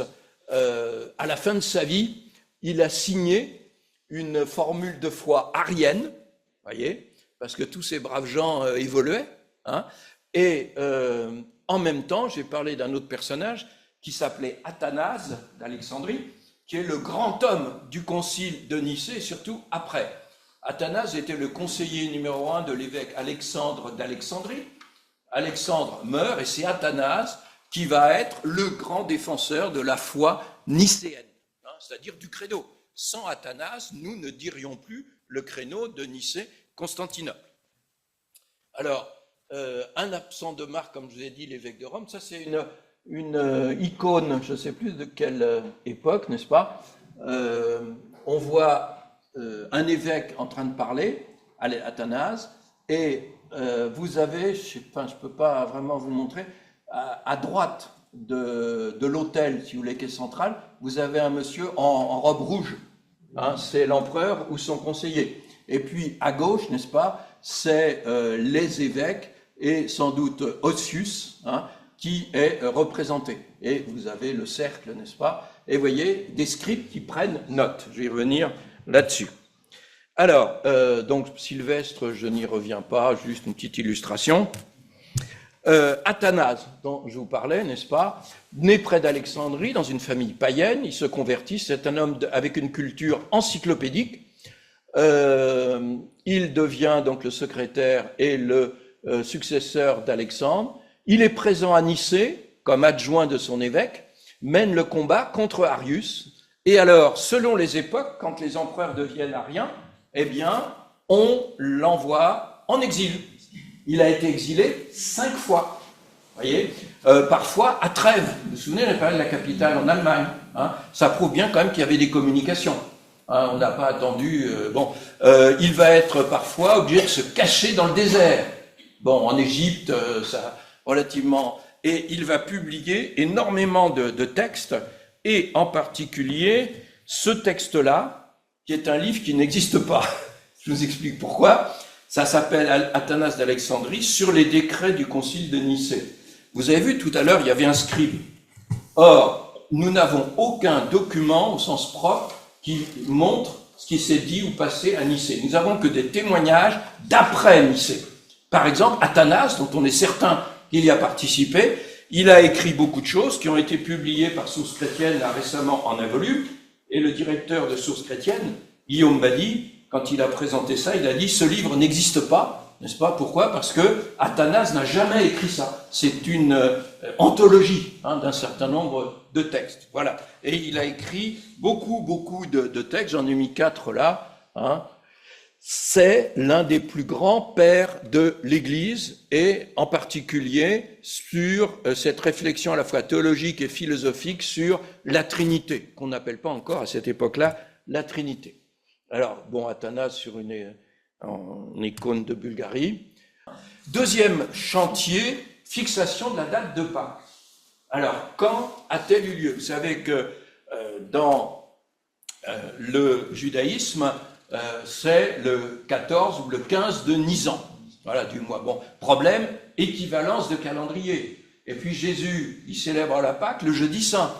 à la fin de sa vie, il a signé une formule de foi arienne, voyez, parce que tous ces braves gens évoluaient. Hein, et en même temps, j'ai parlé d'un autre personnage qui s'appelait Athanase d'Alexandrie, qui est le grand homme du concile de Nicée, et surtout après. Athanase était le conseiller numéro 1 de l'évêque Alexandre d'Alexandrie. Alexandre meurt et c'est Athanase qui va être le grand défenseur de la foi nicéenne, hein, c'est-à-dire du credo. Sans Athanase, nous ne dirions plus le credo de Nicée-Constantinople. Alors, un absent de marque, comme je vous ai dit, l'évêque de Rome, ça c'est une icône, je ne sais plus de quelle époque, n'est-ce pas? On voit un évêque en train de parler, Athanase, et vous avez, je ne peux pas vraiment vous montrer, à droite de l'autel, si vous voulez, qui est central, vous avez un monsieur en robe rouge, hein, c'est l'empereur ou son conseiller. Et puis à gauche, n'est-ce pas, c'est les évêques et sans doute Ossius, hein, qui est représenté. Et vous avez le cercle, n'est-ce pas? Et vous voyez des scribes qui prennent note. Je vais y revenir là-dessus. Alors, donc Sylvestre, je n'y reviens pas, juste une petite illustration. Athanase, dont je vous parlais, n'est-ce pas, né près d'Alexandrie, dans une famille païenne, il se convertit, c'est un homme avec une culture encyclopédique. Il devient donc le secrétaire et le successeur d'Alexandre. Il est présent à Nicée, comme adjoint de son évêque, mène le combat contre Arius. Et alors, selon les époques, quand les empereurs deviennent ariens, eh bien, on l'envoie en exil. Il a été exilé 5 fois, voyez, parfois à Trèves. Vous vous souvenez, j'ai parlé de la capitale en Allemagne. Hein, ça prouve bien quand même qu'il y avait des communications. Hein, on n'a pas attendu. Il va être parfois obligé de se cacher dans le désert. Bon, en Égypte, ça relativement. Et il va publier énormément de textes, et en particulier ce texte-là, qui est un livre qui n'existe pas. Je vous explique pourquoi. Ça s'appelle Athanase d'Alexandrie sur les décrets du concile de Nicée. Vous avez vu tout à l'heure, il y avait un scribe. Or, nous n'avons aucun document au sens propre qui montre ce qui s'est dit ou passé à Nicée. Nous n'avons que des témoignages d'après Nicée. Par exemple, Athanase, dont on est certain qu'il y a participé, il a écrit beaucoup de choses qui ont été publiées par Sources chrétiennes là, récemment en un volume, et le directeur de Sources chrétiennes, Guillaume Badi, quand il a présenté ça, il a dit « ce livre n'existe pas ». N'est-ce pas? Pourquoi? Parce que Athanase n'a jamais écrit ça. C'est une anthologie hein, d'un certain nombre de textes. Voilà. Et il a écrit beaucoup de textes. J'en ai mis 4 là. Hein. C'est l'un des plus grands pères de l'Église et en particulier sur cette réflexion à la fois théologique et philosophique sur la Trinité, qu'on n'appelle pas encore à cette époque-là la Trinité. Alors, bon, Athanase sur une icône de Bulgarie. Deuxième chantier, fixation de la date de Pâques. Alors, quand a-t-elle eu lieu? Vous savez que dans le judaïsme, c'est le 14 ou le 15 de Nisan, voilà, du mois. Bon, problème, équivalence de calendrier. Et puis Jésus, il célèbre la Pâque le jeudi saint.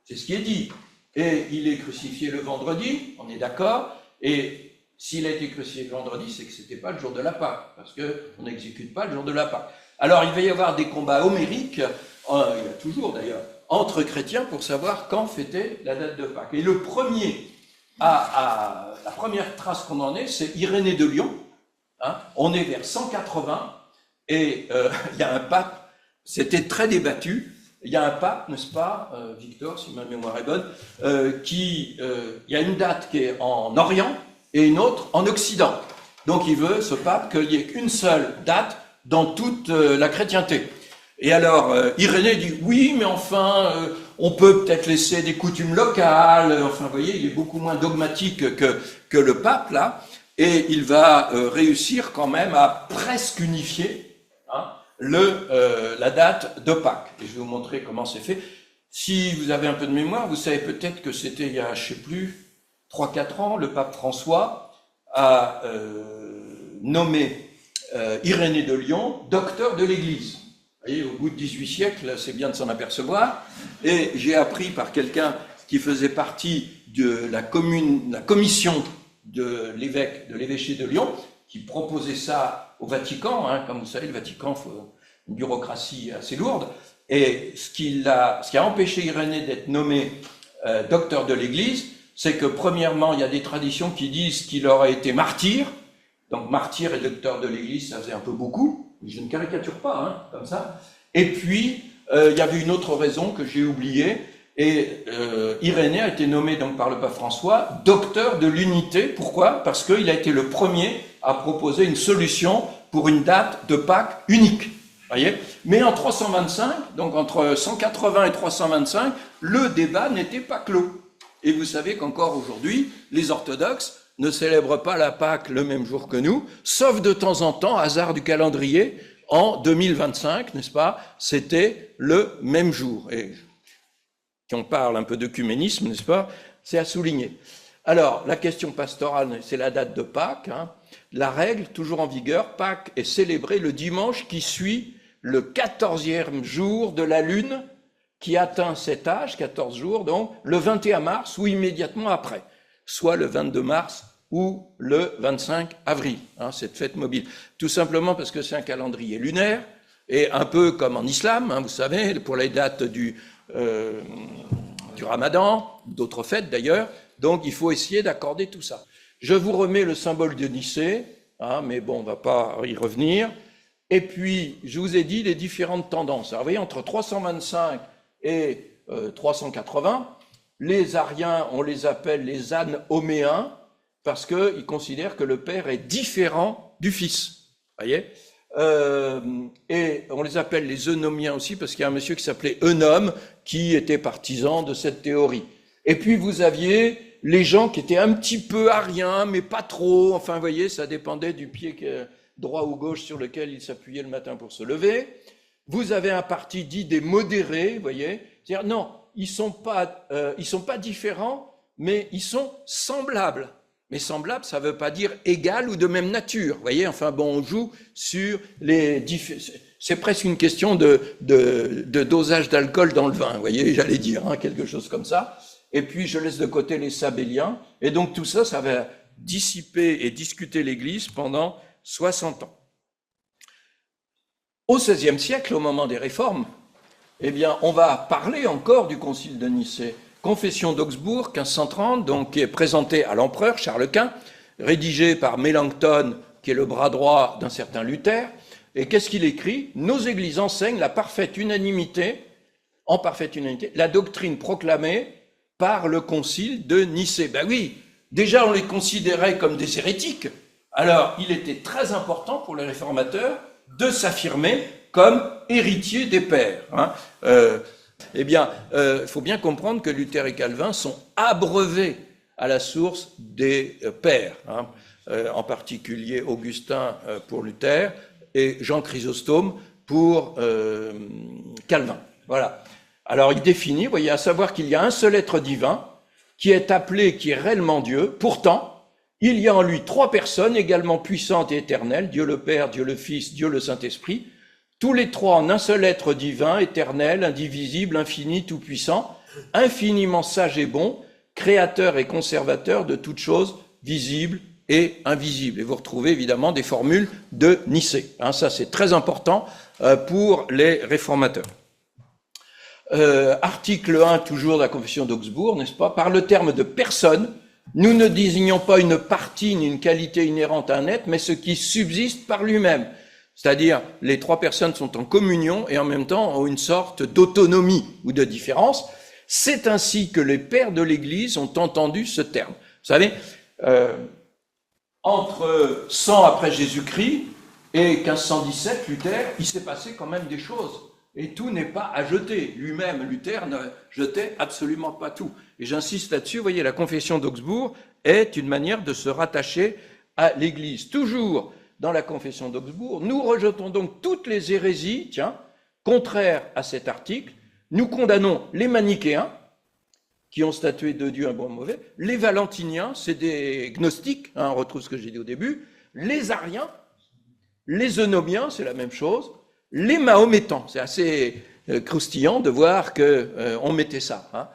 C'est ce qui est dit. Et il est crucifié le vendredi, on est d'accord, et s'il a été crucifié le vendredi, c'est que ce n'était pas le jour de la Pâque, parce qu'on n'exécute pas le jour de la Pâque. Alors il va y avoir des combats homériques, il y a toujours d'ailleurs, entre chrétiens pour savoir quand fêter la date de Pâques. Et le premier, la première trace qu'on en est, c'est Irénée de Lyon, hein, on est vers 180, et il y a un pape, c'était très débattu, il y a un pape, n'est-ce pas, Victor, si ma mémoire est bonne, il y a une date qui est en Orient et une autre en Occident. Donc il veut, ce pape, qu'il n'y ait qu'une seule date dans toute la chrétienté. Et alors, Irénée dit, oui, mais enfin, on peut peut-être laisser des coutumes locales, enfin, vous voyez, il est beaucoup moins dogmatique que le pape, là, et il va réussir quand même à presque unifier la date de Pâques. Et je vais vous montrer comment c'est fait. Si vous avez un peu de mémoire, vous savez peut-être que c'était il y a, je sais plus, 3-4 ans, le pape François a nommé Irénée de Lyon docteur de l'Église. Vous voyez, au bout de 18 siècles, c'est bien de s'en apercevoir. Et j'ai appris par quelqu'un qui faisait partie de la commission de l'évêché de Lyon, qui proposait ça au Vatican. Comme vous savez, le Vatican, faut une bureaucratie assez lourde. Et ce qui a empêché Irénée d'être nommé docteur de l'Église, c'est que premièrement, il y a des traditions qui disent qu'il aurait été martyr. Donc martyr et docteur de l'Église, ça faisait un peu beaucoup. Je ne caricature pas, comme ça. Et puis, il y avait une autre raison que j'ai oubliée. Et Irénée a été nommé donc par le pape François docteur de l'unité. Pourquoi? Parce qu'il a été le premier à proposer une solution pour une date de Pâques unique. Voyez. Mais en 325, donc entre 180 et 325, le débat n'était pas clos. Et vous savez qu'encore aujourd'hui, les orthodoxes ne célèbrent pas la Pâques le même jour que nous, sauf de temps en temps, hasard du calendrier, en 2025, n'est-ce pas? C'était le même jour. Et si on parle un peu d'œcuménisme, n'est-ce pas? C'est à souligner. Alors, la question pastorale, c'est la date de Pâques. La règle, toujours en vigueur, Pâques est célébrée le dimanche qui suit le 14e jour de la lune qui atteint cet âge, 14 jours, donc le 21 mars ou immédiatement après, soit le 22 mars ou le 25 avril, cette fête mobile. Tout simplement parce que c'est un calendrier lunaire, et un peu comme en islam, vous savez, pour les dates du ramadan, d'autres fêtes d'ailleurs, donc il faut essayer d'accorder tout ça. Je vous remets le symbole de Nicée, mais bon, on ne va pas y revenir. Et puis, je vous ai dit les différentes tendances. Alors, vous voyez, entre 325 et 380, les Ariens, on les appelle les anoméens, parce qu'ils considèrent que le Père est différent du Fils. Voyez, et on les appelle les eunomiens aussi, parce qu'il y a un monsieur qui s'appelait Eunome, qui était partisan de cette théorie. Et puis vous aviez les gens qui étaient un petit peu ariens, mais pas trop, enfin vous voyez, ça dépendait du pied droit ou gauche sur lequel il s'appuyait le matin pour se lever. Vous avez un parti dit des modérés, vous voyez, c'est-à-dire non, ils sont pas différents, mais ils sont semblables. Mais semblable, ça ne veut pas dire égal ou de même nature. Vous voyez, enfin bon, on joue sur les... C'est presque une question de dosage d'alcool dans le vin, vous voyez, j'allais dire, quelque chose comme ça. Et puis, je laisse de côté les sabéliens. Et donc, tout ça, ça va dissiper et discuter l'Église pendant 60 ans. Au XVIe siècle, au moment des réformes, eh bien, on va parler encore du Concile de Nicée. Confession d'Augsbourg, 1530, donc, qui est présentée à l'empereur Charles Quint, rédigée par Mélenchon, qui est le bras droit d'un certain Luther. Et qu'est-ce qu'il écrit? Nos églises enseignent en parfaite unanimité, la doctrine proclamée par le Concile de Nicée. Ben oui, déjà on les considérait comme des hérétiques. Alors, il était très important pour les réformateurs de s'affirmer comme héritiers des pères. Eh bien, il faut bien comprendre que Luther et Calvin sont abreuvés à la source des pères, en particulier Augustin pour Luther et Jean Chrysostome pour Calvin. Voilà. Alors, il définit, vous voyez, à savoir qu'il y a un seul être divin qui est appelé, qui est réellement Dieu. Pourtant, il y a en lui trois personnes également puissantes et éternelles, Dieu le Père, Dieu le Fils, Dieu le Saint-Esprit, tous les trois en un seul être divin, éternel, indivisible, infini, tout-puissant, infiniment sage et bon, créateur et conservateur de toutes choses visibles et invisibles. Et vous retrouvez évidemment des formules de Nicée. Ça, c'est très important pour les réformateurs. Article 1, toujours de la Confession d'Augsbourg, n'est-ce pas? Par le terme de personne, nous ne désignons pas une partie ni une qualité inhérente à un être, mais ce qui subsiste par lui-même. C'est-à-dire, les trois personnes sont en communion et en même temps ont une sorte d'autonomie ou de différence. C'est ainsi que les pères de l'Église ont entendu ce terme. Vous savez, entre 100 après Jésus-Christ et 1517, Luther, il s'est passé quand même des choses. Et tout n'est pas à jeter. Lui-même, Luther, ne jetait absolument pas tout. Et j'insiste là-dessus, vous voyez, la confession d'Augsbourg est une manière de se rattacher à l'Église. Toujours dans la confession d'Augsbourg, nous rejetons donc toutes les hérésies, contraires à cet article. Nous condamnons les manichéens, qui ont statué de Dieu un bon et un mauvais, les valentiniens, c'est des gnostiques, on retrouve ce que j'ai dit au début, les ariens, les eunomiens, c'est la même chose, les mahométans, c'est assez croustillant de voir qu'on mettait ça.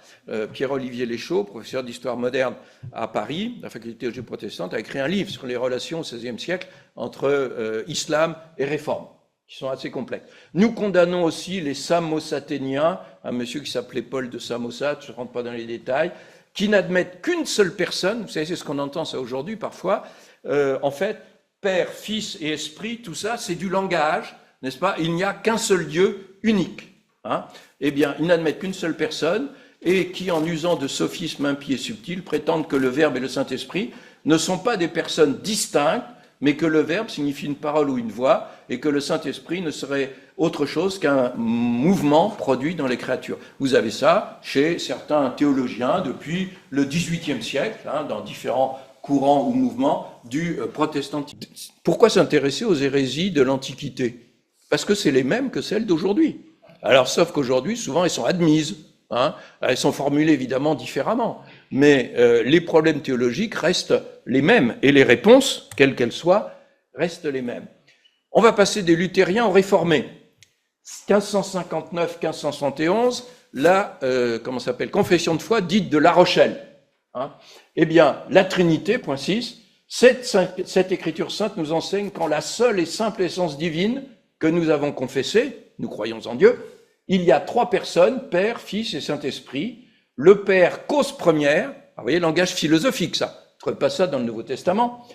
Pierre-Olivier Léchaud, professeur d'histoire moderne à Paris, la faculté de théologie protestante, a écrit un livre sur les relations au XVIe siècle entre islam et réforme, qui sont assez complexes. Nous condamnons aussi les samosathéniens, un monsieur qui s'appelait Paul de Samosate, je ne rentre pas dans les détails, qui n'admettent qu'une seule personne, vous savez, c'est ce qu'on entend ça aujourd'hui parfois, en fait, Père, Fils et Esprit, tout ça, c'est du langage, n'est-ce pas? Il n'y a qu'un seul Dieu unique. Eh bien, ils n'admettent qu'une seule personne, et qui, en usant de sophismes impies et subtils, prétendent que le Verbe et le Saint-Esprit ne sont pas des personnes distinctes, mais que le Verbe signifie une parole ou une voix, et que le Saint-Esprit ne serait autre chose qu'un mouvement produit dans les créatures. Vous avez ça chez certains théologiens depuis le XVIIIe siècle, dans différents courants ou mouvements du protestantisme. Pourquoi s'intéresser aux hérésies de l'Antiquité? Parce que c'est les mêmes que celles d'aujourd'hui. Alors, sauf qu'aujourd'hui, souvent, elles sont admises. Elles sont formulées évidemment différemment. Mais les problèmes théologiques restent les mêmes. Et les réponses, quelles qu'elles soient, restent les mêmes. On va passer des luthériens aux réformés. 1559-1571, la confession de foi dite de La Rochelle. Eh bien, la Trinité, point 6, cette écriture sainte nous enseigne qu'en la seule et simple essence divine que nous avons confessée, nous croyons en Dieu, il y a trois personnes, Père, Fils et Saint-Esprit. Le Père, cause première, vous voyez, langage philosophique, ça. On ne trouve pas ça dans le Nouveau Testament.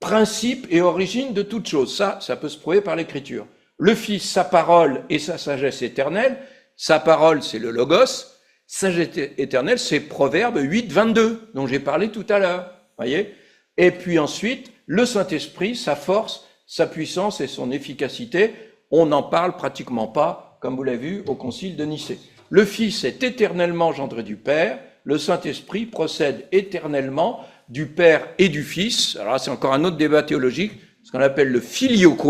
Principe et origine de toute chose. Ça peut se prouver par l'Écriture. Le Fils, sa parole et sa sagesse éternelle. Sa parole, c'est le Logos. Sagesse éternelle, c'est Proverbe 8, 22, dont j'ai parlé tout à l'heure. Voyez. Et puis ensuite, le Saint-Esprit, sa force, sa puissance et son efficacité. On n'en parle pratiquement pas, comme vous l'avez vu, au Concile de Nicée. Le Fils est éternellement gendre du Père. Le Saint-Esprit procède éternellement du Père et du Fils. Alors là, c'est encore un autre débat théologique, ce qu'on appelle le filioque,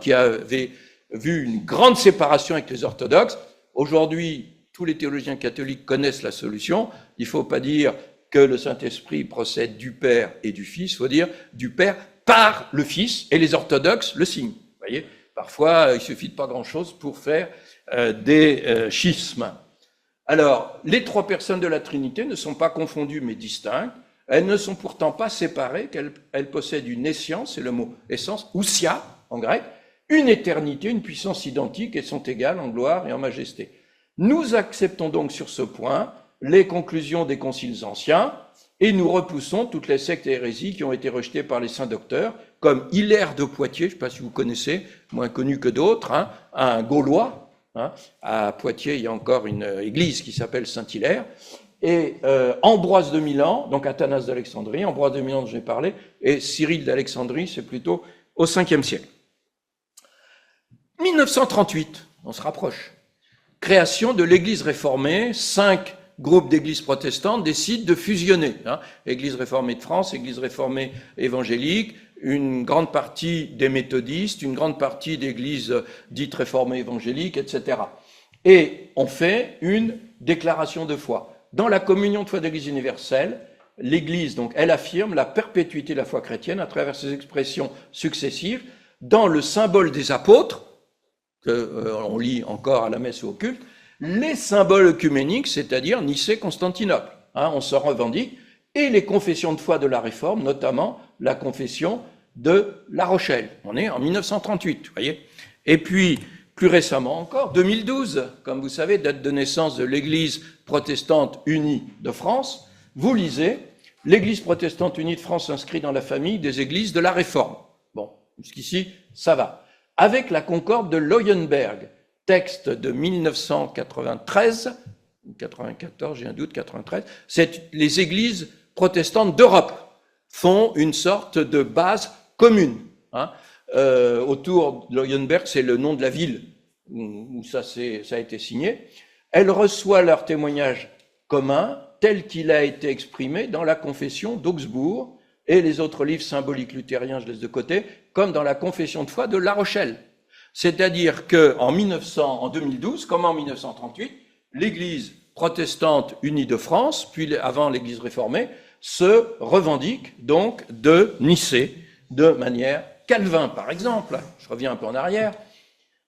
qui avait vu une grande séparation avec les orthodoxes. Aujourd'hui, tous les théologiens catholiques connaissent la solution. Il ne faut pas dire que le Saint-Esprit procède du Père et du Fils, il faut dire du Père par le Fils, et les orthodoxes le signent. Vous voyez, parfois, il suffit de pas grand-chose pour faire des schismes. Alors, les trois personnes de la Trinité ne sont pas confondues mais distinctes. Elles ne sont pourtant pas séparées, qu'elles possèdent une essence, c'est le mot essence, ousia en grec, une éternité, une puissance identique et sont égales en gloire et en majesté. Nous acceptons donc sur ce point les conclusions des conciles anciens et nous repoussons toutes les sectes et hérésies qui ont été rejetées par les saints docteurs, comme Hilaire de Poitiers, je ne sais pas si vous connaissez, moins connu que d'autres, un Gaulois. À Poitiers, il y a encore une église qui s'appelle Saint-Hilaire. Et Ambroise de Milan, donc Athanas d'Alexandrie, Ambroise de Milan dont j'ai parlé, et Cyril d'Alexandrie, c'est plutôt au 5e siècle. 1938, on se rapproche. Création de l'Église réformée, 5 groupes d'églises protestantes décident de fusionner. Église réformée de France, Église réformée évangélique, une grande partie des méthodistes, une grande partie d'églises dites réformées évangéliques, etc. Et on fait une déclaration de foi. Dans la communion de foi de l'Église universelle, l'Église, donc, elle affirme la perpétuité de la foi chrétienne à travers ses expressions successives dans le symbole des apôtres, qu'on lit encore à la messe ou au culte, les symboles œcuméniques, c'est-à-dire Nicée-Constantinople. On se revendique, et les confessions de foi de la Réforme, notamment la confession de La Rochelle. On est en 1938, vous voyez. Et puis, plus récemment encore, 2012, comme vous savez, date de naissance de l'Église protestante unie de France, vous lisez « L'Église protestante unie de France s'inscrit dans la famille des églises de la Réforme ». Bon, jusqu'ici, ça va. avec la concorde de Leuenberg, texte de 1993, 94, j'ai un doute, 93, les églises protestantes d'Europe font une sorte de base commune. Hein. Autour de Leuenberg, c'est le nom de la ville où ça a été signé. Elle reçoit leur témoignage commun tel qu'il a été exprimé dans la confession d'Augsbourg et les autres livres symboliques luthériens, je laisse de côté, comme dans la confession de foi de La Rochelle. C'est-à-dire qu'en 2012, comme en 1938, l'Église protestante unie de France, puis avant l'Église réformée, se revendique donc de Nicée de manière Calvin, par exemple, je reviens un peu en arrière,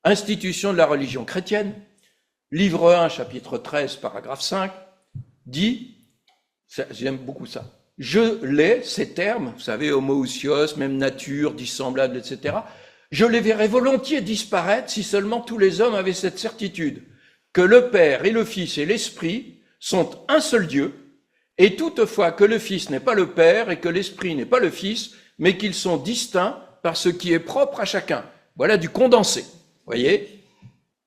institution de la religion chrétienne, livre 1, chapitre 13, paragraphe 5, dit, j'aime beaucoup ça, je l'ai, ces termes, vous savez, homoousios, même nature, dissemblable, etc., je les verrais volontiers disparaître si seulement tous les hommes avaient cette certitude, que le Père et le Fils et l'Esprit sont un seul Dieu, et toutefois que le Fils n'est pas le Père et que l'Esprit n'est pas le Fils, mais qu'ils sont distincts par ce qui est propre à chacun. Voilà du condensé, voyez.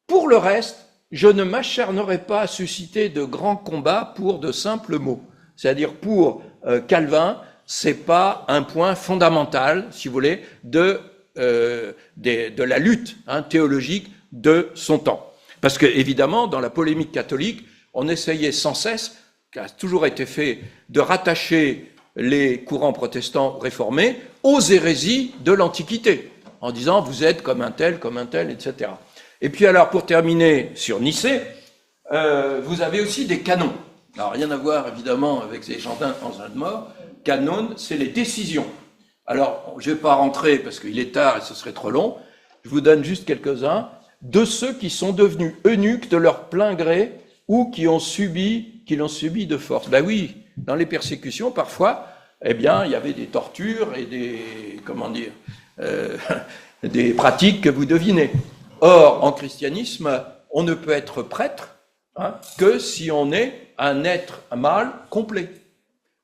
Pour le reste, je ne m'acharnerai pas à susciter de grands combats pour de simples mots. C'est-à-dire pour Calvin, c'est pas un point fondamental, si vous voulez, de la lutte théologique de son temps. Parce que, évidemment, dans la polémique catholique, on essayait sans cesse, qui a toujours été fait, de rattacher les courants protestants réformés aux hérésies de l'Antiquité, en disant vous êtes comme un tel, etc. Et puis alors, pour terminer sur Nicée, vous avez aussi des canons. Alors, rien à voir, évidemment, avec ces jardins en de mort. Canon, c'est les décisions. Alors, je ne vais pas rentrer, parce qu'il est tard et ce serait trop long. Je vous donne juste quelques-uns de ceux qui sont devenus eunuques de leur plein gré ou qui l'ont subi de force. Ben oui, dans les persécutions, parfois, eh bien, il y avait des tortures et des pratiques que vous devinez. Or, en christianisme, on ne peut être prêtre que si on est un être mâle complet.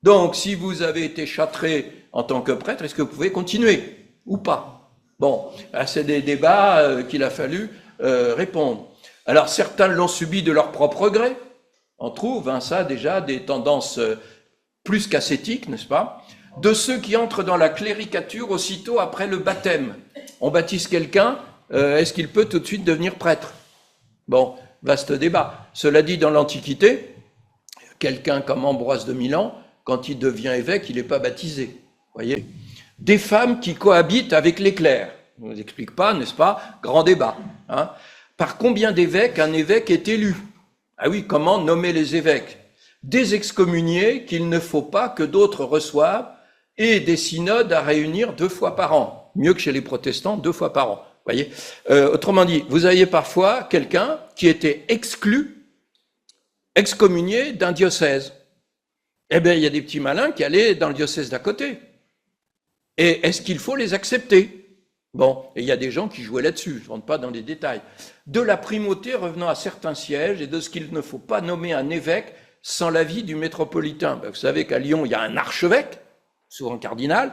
Donc, si vous avez été châtré en tant que prêtre, est-ce que vous pouvez continuer ou pas? Bon, c'est des débats qu'il a fallu répondre. Alors, certains l'ont subi de leur propre gré. On trouve ça déjà des tendances plus qu'ascétiques, n'est-ce pas? De ceux qui entrent dans la cléricature aussitôt après le baptême. On baptise quelqu'un, est-ce qu'il peut tout de suite devenir prêtre? Bon, vaste débat. Cela dit, dans l'Antiquité, quelqu'un comme Ambroise de Milan, quand il devient évêque, il n'est pas baptisé. Voyez, des femmes qui cohabitent avec les clercs. On ne vous explique pas, n'est-ce pas? Grand débat. Par combien d'évêques un évêque est élu? Ah oui, comment nommer les évêques? Des excommuniés qu'il ne faut pas que d'autres reçoivent et des synodes à réunir 2 fois par an. Mieux que chez les protestants, 2 fois par an. Voyez. Autrement dit, vous aviez parfois quelqu'un qui était excommunié d'un diocèse. Eh bien, il y a des petits malins qui allaient dans le diocèse d'à côté. Et est-ce qu'il faut les accepter? Bon, et il y a des gens qui jouaient là-dessus, je ne rentre pas dans les détails. De la primauté revenant à certains sièges et de ce qu'il ne faut pas nommer un évêque sans l'avis du métropolitain. Ben, vous savez qu'à Lyon, il y a un archevêque, souvent cardinal,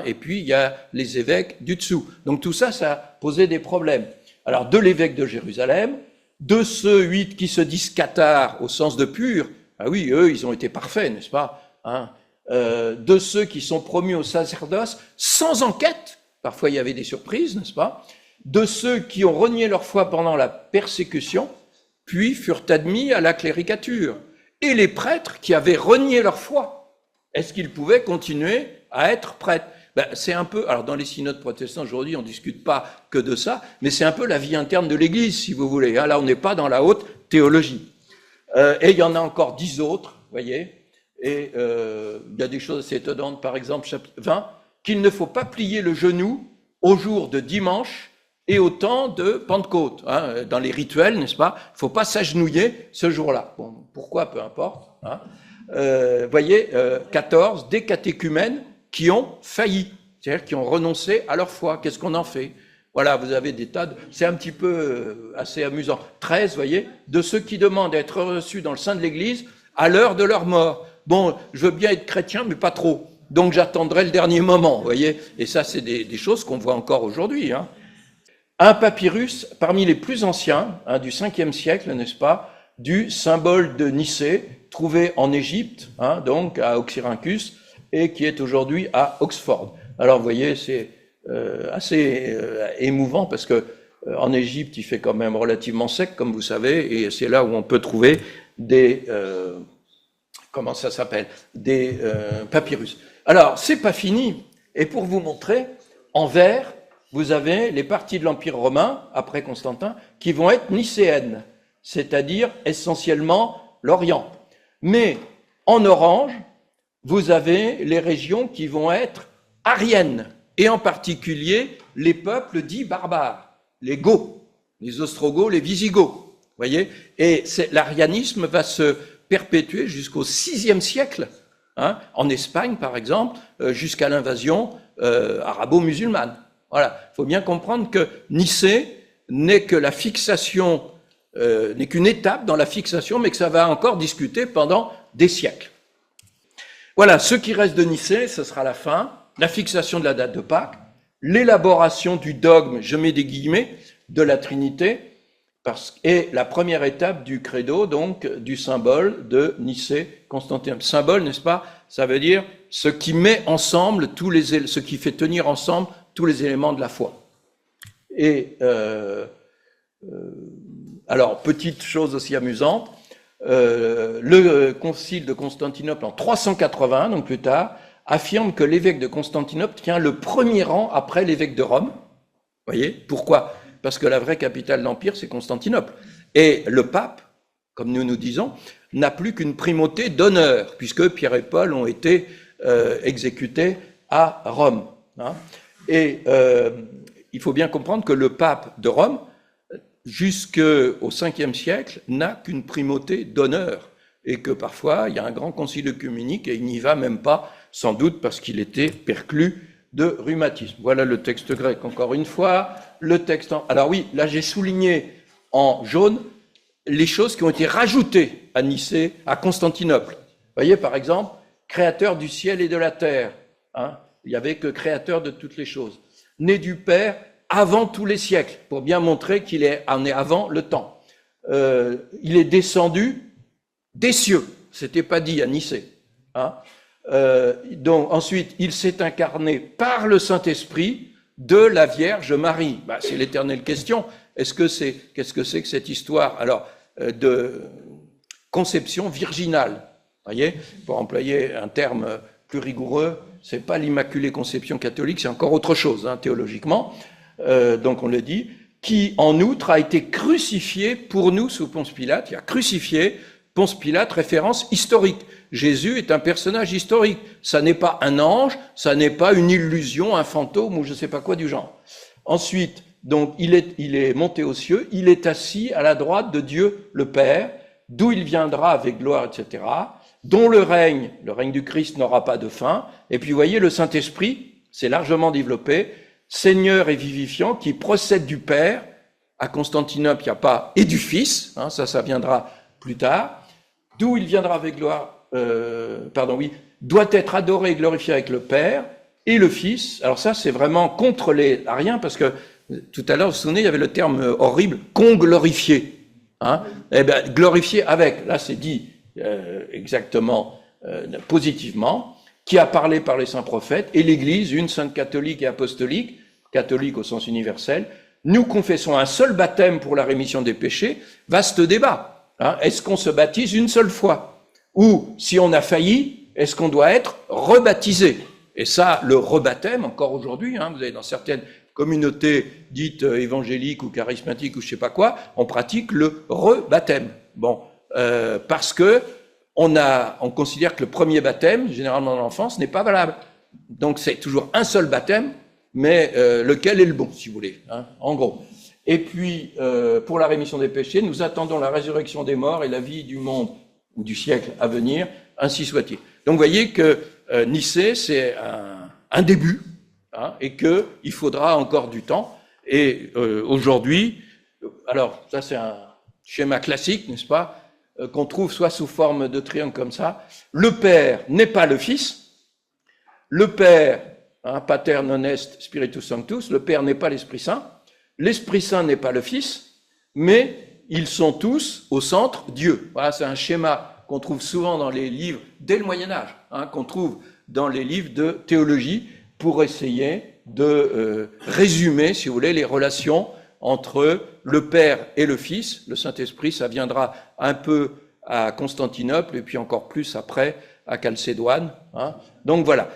et puis il y a les évêques du dessous. Donc tout ça, ça posait des problèmes. Alors, de l'évêque de Jérusalem, de ceux 8 qui se disent cathares au sens de pur, ah oui, eux, ils ont été parfaits, n'est-ce pas? De ceux qui sont promus au sacerdoce sans enquête, parfois il y avait des surprises, n'est-ce pas? De ceux qui ont renié leur foi pendant la persécution, puis furent admis à la cléricature. Et les prêtres qui avaient renié leur foi, est-ce qu'ils pouvaient continuer à être prêtres? C'est un peu, alors dans les synodes protestants aujourd'hui, on ne discute pas que de ça, mais c'est un peu la vie interne de l'Église, si vous voulez. Là, on n'est pas dans la haute théologie. Et il y en a encore 10 autres, voyez. Et il y a des choses assez étonnantes, par exemple, chapitre 20, qu'il ne faut pas plier le genou au jour de dimanche et au temps de Pentecôte. Dans les rituels, n'est-ce pas? Il ne faut pas s'agenouiller ce jour-là. Bon, pourquoi? Peu importe. Voyez, 14, des catéchumènes qui ont failli, c'est-à-dire qui ont renoncé à leur foi. Qu'est-ce qu'on en fait? Voilà, vous avez des tas de... C'est un petit peu assez amusant. 13, voyez, de ceux qui demandent d'être reçus dans le sein de l'Église à l'heure de leur mort. Bon, je veux bien être chrétien, mais pas trop. Donc j'attendrai le dernier moment, voyez. Et ça, c'est des choses qu'on voit encore aujourd'hui. un papyrus parmi les plus anciens, du 5e siècle, n'est-ce pas, du symbole de Nicée, trouvé en Égypte, donc à Oxyrhynchus, et qui est aujourd'hui à Oxford. Alors vous voyez, c'est assez émouvant parce que en Égypte, il fait quand même relativement sec, comme vous savez, et c'est là où on peut trouver des comment ça s'appelle, des papyrus. Alors, c'est pas fini. Et pour vous montrer, en vert, vous avez les parties de l'Empire romain, après Constantin, qui vont être nicéennes, c'est-à-dire essentiellement l'Orient. Mais en orange, vous avez les régions qui vont être ariennes, et en particulier les peuples dits barbares, les Goths, les Ostrogoths, les Visigoths. Voyez, et l'arianisme va se perpétuer jusqu'au VIe siècle, en Espagne par exemple, jusqu'à l'invasion arabo-musulmane. Voilà, il faut bien comprendre que Nicée n'est que la fixation, n'est qu'une étape dans la fixation, mais que ça va encore discuter pendant des siècles. Voilà, ce qui reste de Nicée, ce sera la fin, la fixation de la date de Pâques, l'élaboration du dogme, je mets des guillemets, de la Trinité, et la première étape du credo, donc du symbole de Nicée-Constantinople. Symbole, n'est-ce pas? Ça veut dire ce qui met ensemble ce qui fait tenir ensemble tous les éléments de la foi. Et alors, petite chose aussi amusante, le concile de Constantinople en 380, donc plus tard, affirme que l'évêque de Constantinople tient le premier rang après l'évêque de Rome. Vous voyez? Pourquoi? Parce que la vraie capitale de l'Empire, c'est Constantinople. Et le pape, comme nous disons, n'a plus qu'une primauté d'honneur, puisque Pierre et Paul ont été exécutés à Rome. Et il faut bien comprendre que le pape de Rome, jusqu'au 5e siècle, n'a qu'une primauté d'honneur, et que parfois, il y a un grand concile œcuménique, et il n'y va même pas, sans doute parce qu'il était perclus de rhumatisme. Voilà le texte grec, encore une fois. Le texte Alors oui, là j'ai souligné en jaune les choses qui ont été rajoutées à Nicée, à Constantinople. Vous voyez, par exemple, créateur du ciel et de la terre. Il n'y avait que créateur de toutes les choses. Né du Père avant tous les siècles, pour bien montrer qu'il en est avant le temps. Il est descendu des cieux. C'était pas dit à Nicée. Donc ensuite, il s'est incarné par le Saint-Esprit de la Vierge Marie. C'est l'éternelle question. Qu'est-ce que c'est que cette histoire de conception virginale? Voyez, pour employer un terme plus rigoureux, c'est pas l'Immaculée Conception catholique, c'est encore autre chose, théologiquement. Donc on le dit, qui en outre a été crucifié pour nous sous Ponce Pilate. Il a crucifié Ponce Pilate, référence historique. Jésus est un personnage historique. Ça n'est pas un ange, ça n'est pas une illusion, un fantôme ou je ne sais pas quoi du genre. Ensuite, donc, il est monté aux cieux, il est assis à la droite de Dieu le Père, d'où il viendra avec gloire, etc., dont le règne du Christ n'aura pas de fin. Et puis, vous voyez, le Saint-Esprit, c'est largement développé, Seigneur et vivifiant, qui procède du Père. À Constantinople, il n'y a pas et du Fils, ça viendra plus tard, d'où il viendra avec gloire, doit être adoré et glorifié avec le Père et le Fils. Alors ça, c'est vraiment contre les ariens, parce que tout à l'heure, vous vous souvenez, il y avait le terme horrible, conglorifié. Eh bien, glorifié avec, là c'est dit exactement positivement, qui a parlé par les saints prophètes, et l'Église, une sainte catholique et apostolique, catholique au sens universel, nous confessons un seul baptême pour la rémission des péchés. Vaste débat. Est-ce qu'on se baptise une seule fois? Ou, si on a failli, est-ce qu'on doit être rebaptisé? Et ça, le rebaptême, encore aujourd'hui, vous avez dans certaines communautés dites évangéliques ou charismatiques ou je sais pas quoi, on pratique le rebaptême. Bon, parce que on considère que le premier baptême, généralement dans l'enfance, n'est pas valable. Donc c'est toujours un seul baptême, mais lequel est le bon, si vous voulez, en gros. Et puis, pour la rémission des péchés, nous attendons la résurrection des morts et la vie du monde ou du siècle à venir, ainsi soit-il. Donc, vous voyez que Nicée, c'est un début, et qu'il faudra encore du temps. Et aujourd'hui, alors, ça c'est un schéma classique, n'est-ce pas, qu'on trouve soit sous forme de triangle comme ça. Le Père n'est pas le Fils. Le Père, Pater non est Spiritus Sanctus, le Père n'est pas l'Esprit Saint. L'Esprit Saint n'est pas le Fils, mais ils sont tous au centre Dieu. Voilà, c'est un schéma qu'on trouve souvent dans les livres, dès le Moyen-Âge, qu'on trouve dans les livres de théologie, pour essayer de résumer, si vous voulez, les relations entre le Père et le Fils. Le Saint-Esprit, ça viendra un peu à Constantinople, et puis encore plus après à Chalcédoine. Donc voilà.